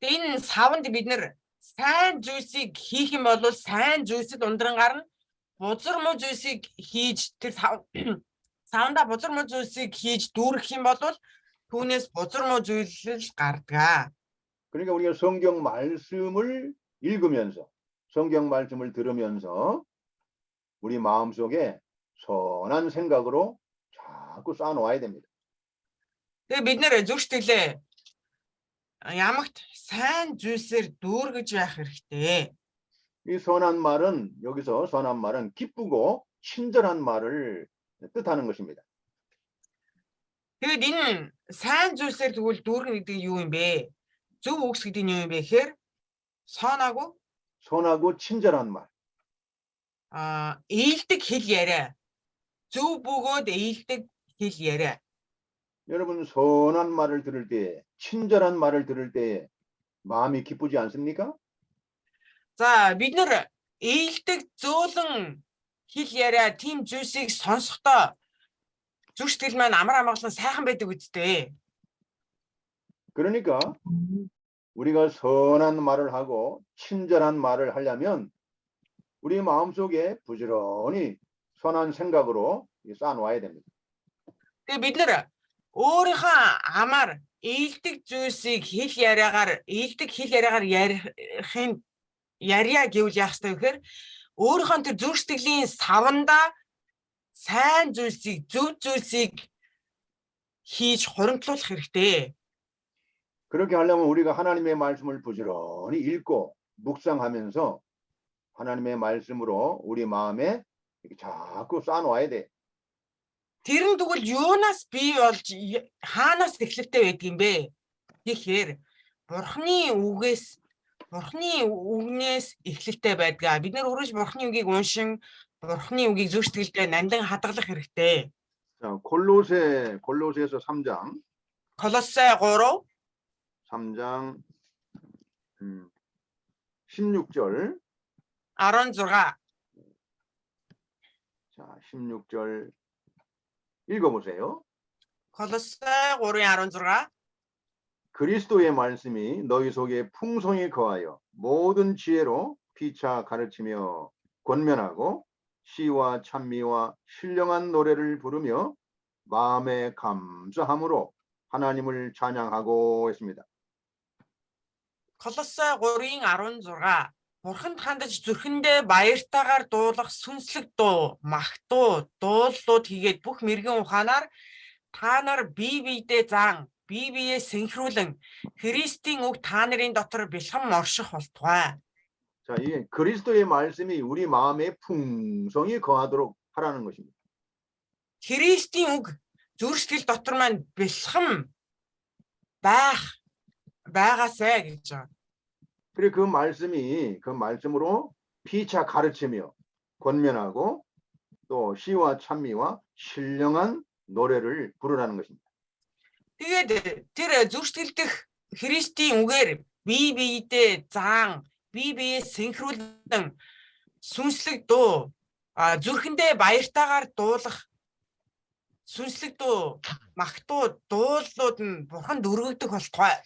Энэ савнд бид нэр сайн зүйлсийг хийх юм бол сайн зүйлсэд ундран гарна. Бузар муу зүйлсийг хийж тэр савнда бузар муу зүйлсийг хийж дүүрэх юм бол түүнээс бузар муу зүйл л гардаг. 그러니까 우리가 성경 말씀을 읽으면서 성경 말씀을 들으면서 우리 마음속에 선한 생각으로 자꾸 쌓아놓아야 됩니다. Тэгээ бид нэр зүрх сэтгэлээ ямагт сайн зүйлсээр дүүргэж байх хэрэгтэй. 이 선한 말은 여기서 선한 말은 기쁘고 친절한 말을 뜻하는 것입니다. Тэгээд энэ сайн зүйлсээр тэгвэл дүүргэн гэдэг юу юм бэ? Зөв үгс гэдэг нь юу юм бэ гэхээр 선하고 친절한 말. ээлдэг хэл яриа. зөв бөгөөд ээлдэг хэл яриа. 여러분 선한 말을 들을 때, 친절한 말을 들을 때 마음이 기쁘지 않습니까? За бид нэр ээлдэг зөөлөн хэл яриа тийм зүйлсийг сонсохдоо зүрх сэтгэл маань амар амгалан сайхан байдаг үсттэй. 그러니까 우리가 선한 말을 하고 친절한 말을 하려면 우리 마음속에 부지런히 선한 생각으로 쌓아놓아야 됩니다. Тэгээ бид нэр өөрийнхөө амаар ээлдэг зүйлсийг хэл яриагаар ярихын яриа гэвэл яах ёстой вэ гэхээр өөрийнхөө тэр зүрх сэтгэлийн савнда сайн зүйлсийг зөв зүйлсийг хийж хуримтлуулах хэрэгтэй. 그렇게 하려면 우리가 하나님의 말씀을 부지런히 읽고 묵상하면서 하나님의 말씀으로 우리 마음에 이렇게 자꾸 쌓아놓아야 돼. Тэр нь тэгвэл юунаас бий болж хаанаас эхлэлтэй байдаг юм бэ? Тэгэхээр Бурхны үгнээс эхлэлтэй байдаг. Бид нэр өөрөж Бурхны үгийг уншин Бурхны үгийг зүрх сэтгэлдээ нандин хадгалах хэрэгтэй. 자, 골로새서 3장 Колосай 3장 16절 3:16 자, 16절 읽어보세요. Колосай 3:16 그리스도의 말씀이 너희 속에 풍성히 거하여 모든 지혜로 피차 가르치며 권면하고 시와 찬미와 신령한 노래를 부르며 마음에 감사함으로 하나님을 찬양하고 했습니다. Колосай 3:16 Бурханд хандаж зүрхэндээ баяртайгаар дуулах сүнслэг дуу, магтуу, дуулууд хийгээд бүх мэрэгэн ухаанаар та нар бие биедээ зан, бие биеэ синхруулан Христийн үг та нарын дотор бэлхэн орших болтугай. 자, 이 그리스도의 말씀이 우리 마음에 풍성히 거하도록 하라는 것입니다. Христийн үг зүрх сэтгэл дотор маань бэлхэн байгаасай гэж байна. 그래 그 말씀으로 피차 가르치며 권면하고 또 시와 찬미와 신령한 노래를 부르라는 것입니다. Тэгээд тэр зүрх сэтгэл дэх Христийн үгээр бие биедээ зан, бие биеэ синхруулан сүнслэг дуу, зүрхэндээ баяртайгаар дуулах сүнслэг дуу, магтуу, дуулууд нь Бурханд өргөгдөх болтугай.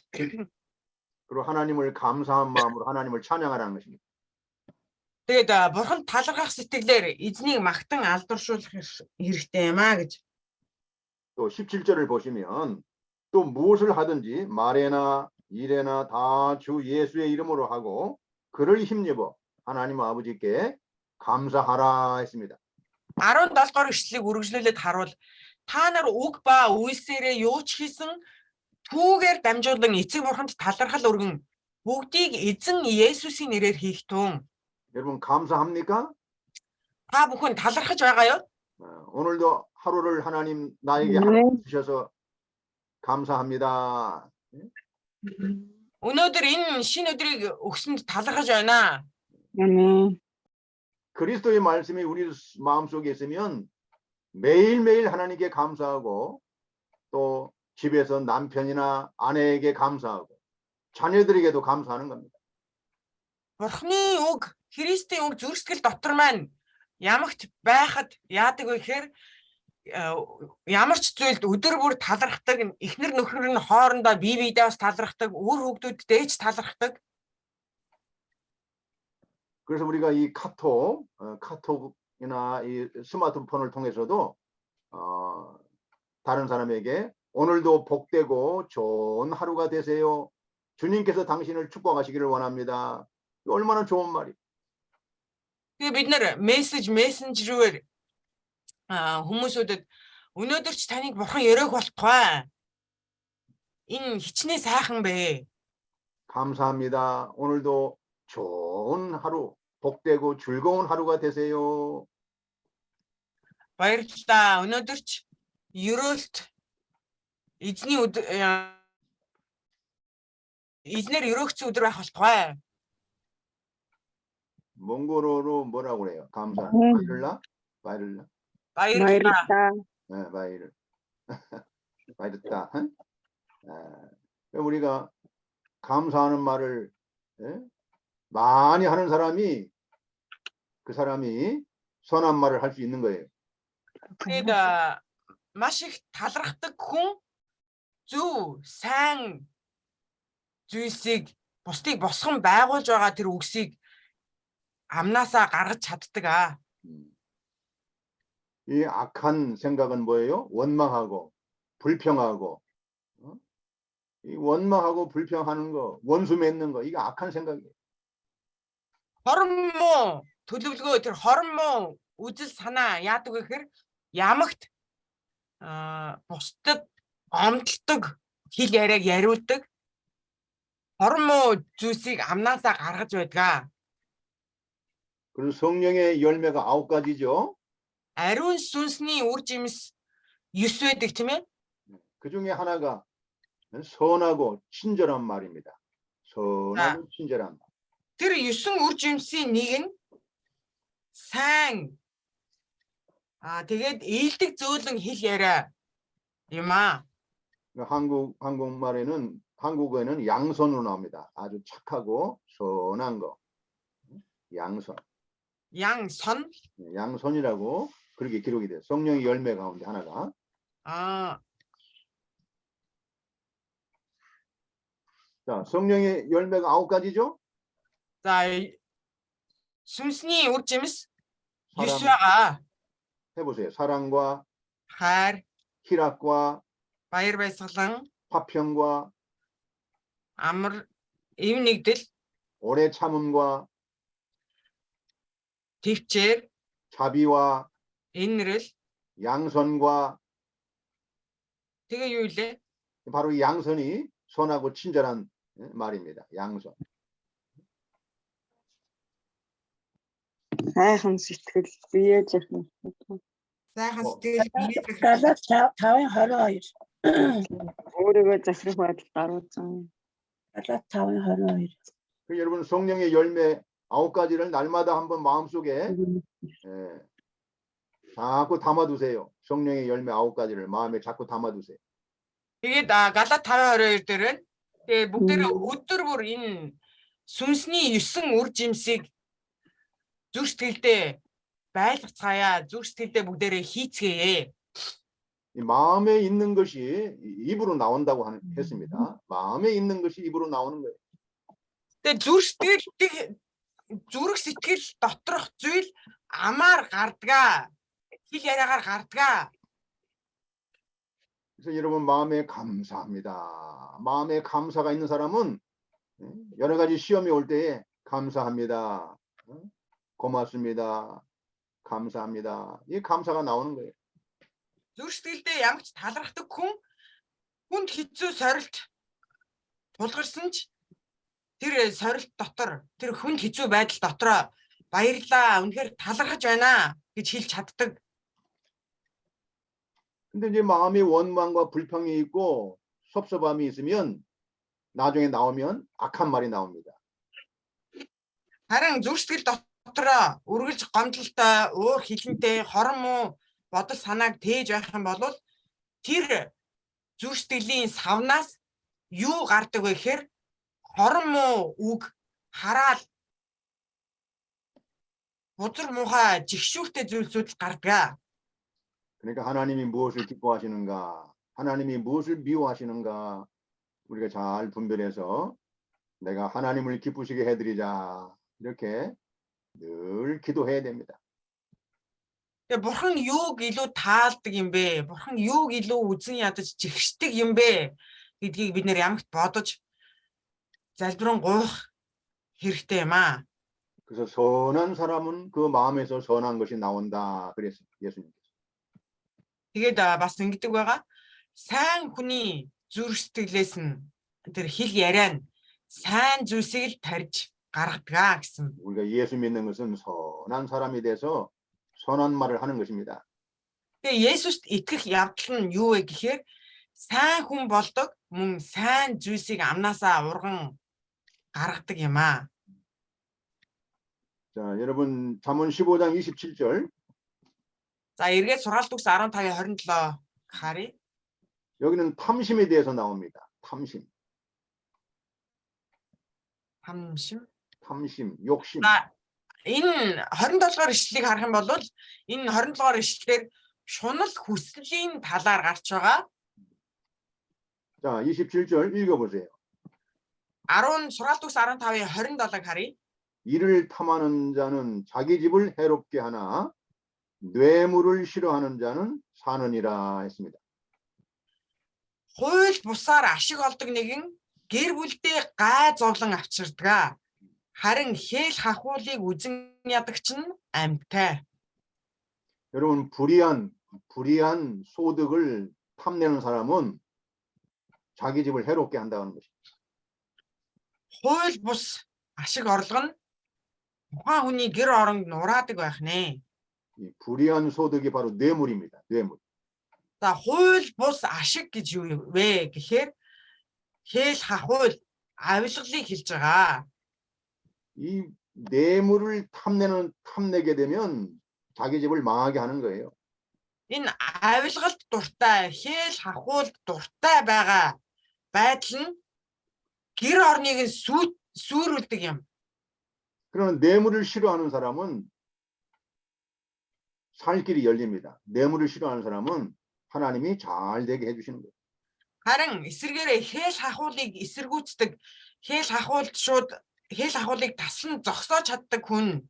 그리고 하나님을 감사한 마음으로 하나님을 찬양하라는 것입니다. Тэгээд Бурханд талархах сэтгэлээр эзнийг магтан алдаршуулах хэрэгтэй юм а гэж. 또 17절을 보시면 또 무엇을 하든지 말에나 일에나 다 주 예수의 이름으로 하고 그를 힘입어 하나님 아버지께 감사하라 했습니다. 17 дугаар ишлэлийг үргэлжлүүлээд харуул та нар үг ба үйлсээрээ юу ч хийсэн түүгээр дамжуулан эцэг Бурханд талархал өргөн бүгдийг эзэн Есүсийн нэрээр хийх тун. 여러분 감사합니까? Та бүхэн талархаж байгаа юу? 오늘도 하루를 하나님 나에게 네. 하루 주셔서 감사합니다. Өнөөдөр энэ шинэ өдрийг өгсөнд талархаж байна. 아멘. 그리스도의 말씀이 우리 마음속에 있으면 매일매일 하나님께 감사하고 또 집에서 남편이나 아내에게 감사하고 자녀들에게도 감사하는 겁니다. Бурхны үг, Христийн үг зүрх сэтгэл дотор маань ямагт байхад яадаг вэ гэхээр ямар ч зүйлд өдөр бүр талархдаг, эхнэр нөхөр нь хоорондоо бие биедээ бас талархдаг, үр хүүхдүүдтэй ч талархдаг. 그래서 우리가 이 카톡이나 이 스마트폰을 통해서도 다른 사람에게 오늘도 복되고 좋은 하루가 되세요. 주님께서 당신을 축복하시기를 원합니다. 얼마나 좋은 말이. Тэгээ бид нэр мессенжерээр хүмүүсүүдэд өнөөдөр ч таныг бурхан өрөөх болтугай. Энэ хичнээн сайхан бэ. 감사합니다. 오늘도 좋은 하루, 복되고 즐거운 하루가 되세요. Баярлалаа. Өнөөдөр ч өрөөлт эзнэр өрөөгцөн өдөр байх болтугай. 몽골어로 뭐라고 그래요? 감사. 바이를라? 바이를라? Баярлалаа. 네, 바이를. 바이르다. 우리가 감사하는 말을 많이 하는 사람이 그 사람이 선한 말을 할 수 있는 거예요. Тэгээд маш их талархдаг хүн зөв сайн зүйлсийг бусдыг босгон байгуулж байгаа тэр үгсийг амнаасаа гаргаж чаддаг. 이 악한 생각은 뭐예요? 원망하고 불평하고 이 원망하고 불평하는 거, 원수 맺는 거, 이게 악한 생각이에요. Хорон муу төлөвлөгөө тэр хорон муу үзэл санаа яадаг вэ гэхээр ямагт бусдад омдолдог хэл яриаг яриулдаг хорон муу зүйлсийг амнаасаа гаргаж байдаг. 그리고 성령의 열매가 9가지죠. Ариун сүнсний үр жимс 9 байдаг тийм ээ. 그 중에 하나가 선하고 친절한 말입니다. 선하고 친절한 말. Тэр 9 үр жимсийн нэг нь сайн тэгээд ээлдэг зөөлөн хэл яриа юм аа. 한국어에는 양선으로 나옵니다. 아주 착하고 선한 거. 양선. 양선? 양선이라고 그렇게 기록이 돼요. 성령의 열매 가운데 하나가. 자, 성령의 열매가 9가지죠? 자, сүнсний үр жимс 9 байгаа. 해보세요. 사랑과 хайр, 희락과 баяр баясгалан, 화평과 амар, эв нэгдэл, 오래 참음과 твчээр, 자비와 инрэл, 양선과 тэгээ юу илээ? 바로 이 양선이 선하고 친절한 말입니다. 양선. Сайхан сэтгэл бие жирхэн. Сайхан сэтгэл биеийг Галаад 5:22. өөрийгөө захирах байдалд оруулсан. Галаад 5:22. 여러분 성령의 열매 9가지를 날마다 한번 마음속에 자꾸 담아두세요. 성령의 열매 9가지를 마음에 자꾸 담아두세요. тэгээд Галат 5:22 дээр нь тэгээ бүгдээрээ өдөр бүр энэ сүнсний 9 үр жимсийг зүрх сэтгэлдээ байлгацгаая. зүрх сэтгэлдээ бүгдээрээ хийцгээе. 이 마음에 있는 것이 입으로 나온다고 했습니다. 마음에 있는 것이 입으로 나오는 거예요. Тэгээд зүрх сэтгэл доторх зүйл амаар гардгаа. хэл яриагаар гардгаа. 그래서 여러분 마음에 감사합니다. 마음에 감사가 있는 사람은 여러 가지 시험이 올 때에 감사합니다. 고맙습니다. 감사합니다. 이 감사가 나오는 거예요. зүрх сэтгэлдээ ямар ч талархдаг хүнд хэцүү сорилт тулгарсан ч тэр сорилт дотор тэр хүнд хэцүү байдал дотроо баярлаа, үнэхээр талархаж байна гэж хэлж чаддаг. 근데 이제 마음이 원망과 불평이 있고 섭섭함이 있으면 나중에 나오면 악한 말이 나옵니다. Харин зүрх сэтгэл дотроо үргэлж гомдлолтой, өөр хэлэнтэй, хорон муу бодол санааг тээж байх юм бол тэр зүрх сэтгэлийн савнаас юу гардаг вэ гэхээр хорон муу үг хараал бузар муухай жигшүүртэй зүйлсүүд гардаг. 그러니까 하나님이 무엇을 기뻐하시는가, 하나님이 무엇을 미워하시는가 우리가 잘 분별해서 내가 하나님을 기쁘시게 해드리자 이렇게 늘 기도해야 됩니다. Тэгээ бурхан юуг илүү таалдаг юм бэ? Бурхан юуг илүү үзэн ядаж жигшдэг юм бэ гэдгийг бид нэр ямагт бодож залбирэн гуйх хэрэгтэй юм аа. 그래서 선한 사람은 그 마음에서 선한 것이 나온다 그랬습니다. 예수님께서. Тэгээд бас ингэдэг байгаа. Сайн хүний зүрх сэтгэлээс нь тэр хэл яриа нь сайн зүйлсийг л тарьж гаргадаг гэсэн. 우리가 예수 믿는 것은 선한 사람이 돼서 선한 말을 하는 것입니다. Тэгээ Есүст итгэх явдал нь юу вэ гэхээр сайн хүн болдог, мөн сайн зүйлсийг амнаасаа урган гаргадаг юм аа. 자, 여러분 잠언 15장 27절 За эргээд сургаалт үгс 15-27 харъя. 여기는 탐심에 대해서 나옵니다. 탐심, 탐심. 욕심. За энэ 27 дугаар ишлэлийг харах юм бол энэ 27 дугаар ишлэлээр шунал хүслийн талаар гарч байгаа. 자, 27절 읽어보세요. сургаалт үгс 15-ийн 27-ыг харъя. 이를 탐하는 자는 자기 집을 해롭게 하나 뇌물을 싫어하는 자는 사느니라 했습니다. Хууль бусаар ашиг олдог нэгэн гэр бүлдээ гай зовлон авчирдаг. Харин хэл хахуулыг үзэн ядагч нь амьтай. 여러분 불의한 소득을 탐내는 사람은 자기 집을 해롭게 한다는 것입니다. Хууль бус ашиг орлого нь тухайн хүний гэр оронд нураадаг байх нэ. 이 불의한 소득이 바로 뇌물입니다. 뇌물. За хууль бус ашиг гэж юу вэ гэхээр хэл хахуул авилгалыг хэлж байгаа. 이 뇌물을 탐내게 되면 자기 집을 망하게 하는 거예요. Энэ авилгалд дуртай, хэл хахуулд дуртай байгаа байдал нь гэр орныг нь сүрүүлдэг юм. 그러나 뇌물을 싫어하는 사람은 살 길이 열립니다. 뇌물을 싫어하는 사람은 하나님이 잘 되게 해주시는 거예요. Харин эсэргээрээ хэл хахуулыг эсэргүүцдэг, хэл хахуулыг таслан зогсоож чаддаг хүн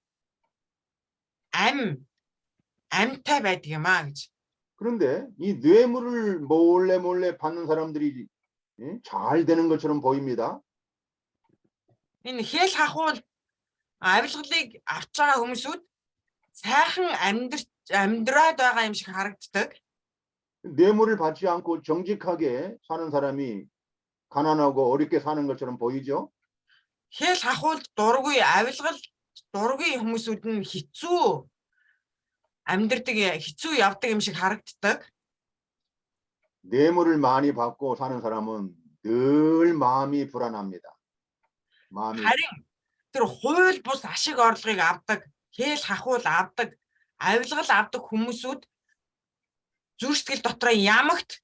амьтай байдаг юм аа гэж. 그런데 이 뇌물을 몰래 받는 사람들이 잘 되는 것처럼 보입니다. Энэ хэл хахуул авилгалыг авч байгаа хүмүүсүүд сайхан амьдраад байгаа юм шиг харагддаг. 뇌물을 받지 않고 정직하게 사는 사람이 가난하고 어렵게 사는 것처럼 보이죠? Хэл хахуулд дургүй авилгал дургүй хүмүүсүүд нь хэцүү явдаг юм шиг харагддаг. 뇌물을 많이 받고 사는 사람은 늘 마음이 불안합니다. Харин тэр хууль бус ашиг орлогыг авдаг, хэл хахуул авдаг, авилгал авдаг хүмүүсүүд зүрх сэтгэл дотроо ямагт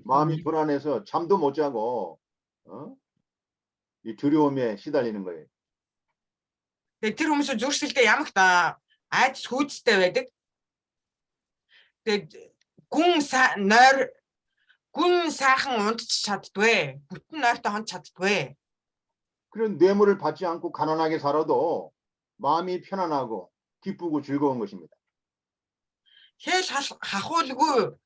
마음이 불안해서 잠도 못 자고 이 두려움에 시달리는 거예요. тэр хүмүүсүүд зүрх сэтгэлдээ ямагт айдас хүйцтэй байдаг. Тэгээд гүн сайхан унтж чаддгүй, бүтэн нойртой хонч чаддгүй. 그런 뇌물을 받지 않고 가난하게 살아도 마음이 편안하고 기쁘고 즐거운 것입니다. Хэл хахуулгүй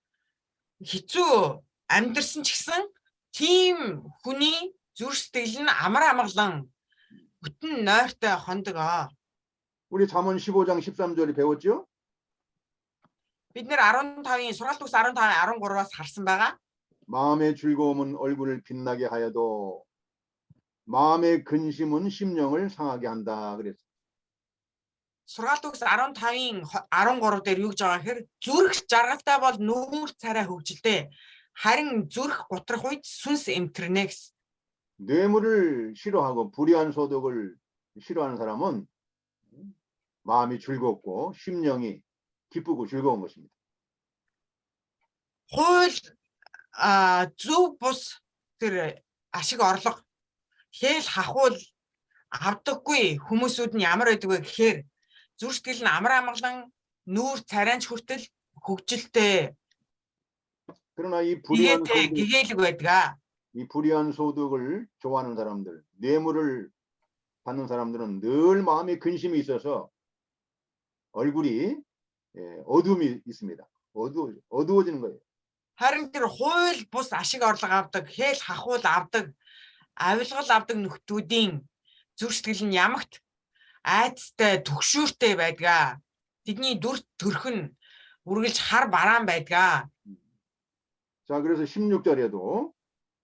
хэцүү амьдрсан ч гэсэн тийм хүний зүрх сэтгэл нь амар амгалан бүтэн нойртой хондгоо. 우리 잠언 15장 13절에 배웠죠? Бид нэр 15-ийн сургаалт үгс 15-13-аас харсан байгаа. 마음의 즐거움은 얼굴을 빛나게 하여도 마음의 근심은 심령을 상하게 한다 그랬어요. Сургаалт үгс 15-ийн 13 дээр юу гэж байгаа гэхээр зүрх жаргалтай бол нүүр царай хөгжилтэй. Харин зүрх готрох үед сүнс эмтэрнэ гэсэн. 뇌물을 싫어하고 불의한 소득을 싫어하는 사람은 마음이 즐겁고 심령이 기쁘고 즐거운 것입니다. хууль зөв бус тэр ашиг орлого хэл хахуул авдаггүй хүмүүсүүд нь ямар байдаг вэ гэхээр зүрх сэтгэл нь амар амгалан нүүр царайч хүртэл хөгжилтэй 그러나 이 불의한 소득, гэгээлэг байдаг. 이 불의한 소득을 좋아하는 사람들, 뇌물을 받는 사람들은 늘 마음에 근심이 있어서 얼굴이 어두움이 있습니다. 어두워지는 거예요. Харин тэр хууль бус ашиг орлого авдаг, хэл хахуул авдаг, авилгал авдаг нөхдүүдийн зүрх сэтгэл нь ямагт айцтай, түгшүүртэй байдаг. Тэдний дүр төрх нь үргэлж хар бараан байдаг. 자, 그래서 16절에도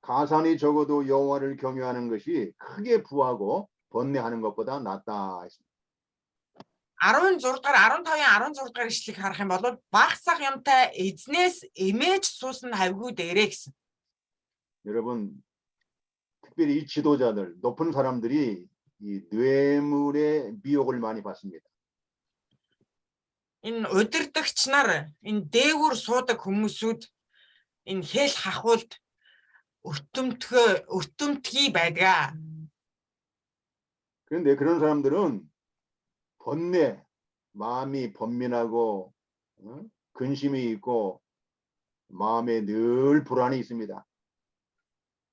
가산이 적어도 여호와를 경외하는 것이 크게 부하고 번뇌하는 것보다 낫다 했습니다. 16 дугаар 15-ын 16 дугаар ишлэгийг харах юм бол багсах юмтай эзнээс эмээж суусан хавгүй дээрээ гэсэн. 여러분, 특별히 이 지도자들, 높은 사람들이 이 뇌물의 미혹을 많이 받습니다. Энэ удирдагч нар энэ дээгүүр суудаг хүмүүсүүд энэ хэл хахуулд өртөмтгий байдаг. 그런데 그런 사람들은 번뇌, 마음이 번민하고 근심이 있고 마음에 늘 불안이 있습니다.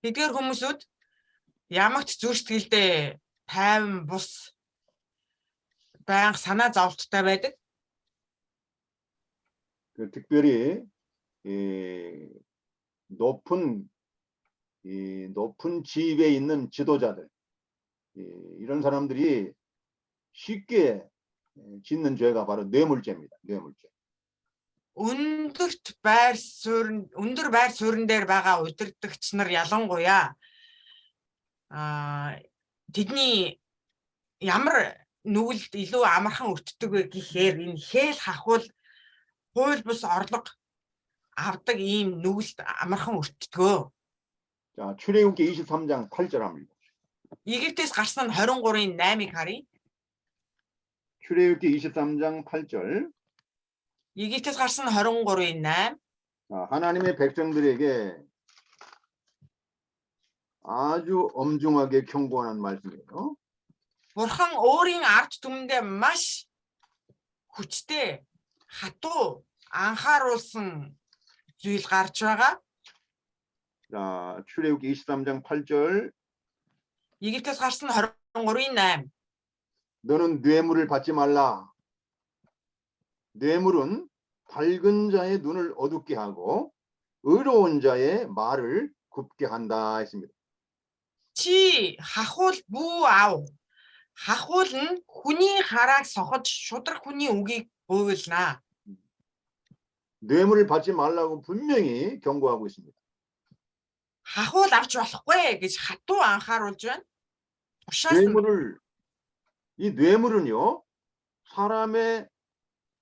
Тэдгээр хүмүүсүүд ямагт зүрх сэтгэлдээ тайван бус байнга санаа зовлттой байдаг. 특별히 높은 지위에 있는 지도자들, 이런 사람들이 쉽게 짓는 죄가 바로 뇌물죄입니다. 뇌물죄. Өндөр байр суурин дээр байгаа удирдагч нар ялангуяа тэдний ямар нүгэлд илүү амархан өртдөг вэ гэхээр энэ хэл хахуул хууль бус орлого авдаг ийм нүгэлд амархан өртдгөө. 자, 출애굽기 23장 8절 합니다. Египтээс гарсан нь 23-ын 8-ыг харъя. 출애굽기 23장 8절. Египтээс гарсан 23-ын 8. 하나님의 백성들에게 아주 엄중하게 경고하는 말씀이에요. Бурхан өөрийн ард түмэндээ маш хүчтэй хатуу анхааруулсан зүйл гарч байгаа. 자, 출애굽기 23장 8절. Египтээс гарсан 23-ын 8. 너는 뇌물을 받지 말라. 뇌물은 밝은 자의 눈을 어둡게 하고 의로운 자의 말을 굽게 한다 했습니다. Чи хахуул бүү аав. Хахуул нь хүний харааг сохож шудраг хүний үгийг гуйлнаа. 뇌물을 받지 말라고 분명히 경고하고 있습니다. Хахуул авч болохгүй гэж хатуу анхааруулж байна. Тушаасан 이 뇌물은요, 사람의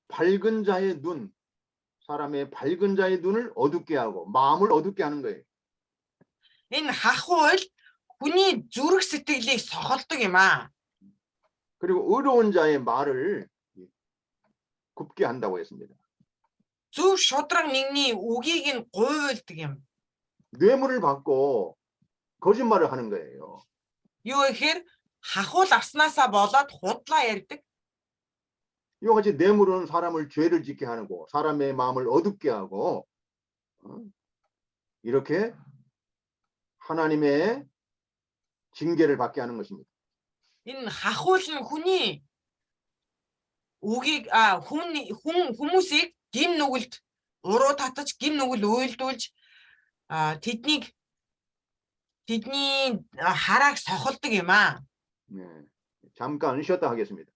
밝은 자의 눈을 어둡게 하고 마음을 어둡게 하는 거예요. энэ хахуул хүний зүрх сэтгэлийг сохолдог юм аа. 그리고 의로운 자의 말을 굽게 한다고 했습니다. Зөв шудраг нэгний үгийг нь гуйлдаг юм. 뇌물을 받고 거짓말을 하는 거예요. Юу гэхээр хахуул авснаасаа болоод худлаа ярьдаг. 이와 같이 뇌물은 사람을 죄를 짓게 하고 사람의 마음을 어둡게 하고 이렇게 하나님의 징계를 받게 하는 것입니다. Энэ хахуул нь хүний үгийг хүмүүсийг гим нүгэлд уруу татаж гим нүгэл уйлдуулж тэдний харааг сохолдог юм аа. 네, 잠깐 쉬었다 하겠습니다.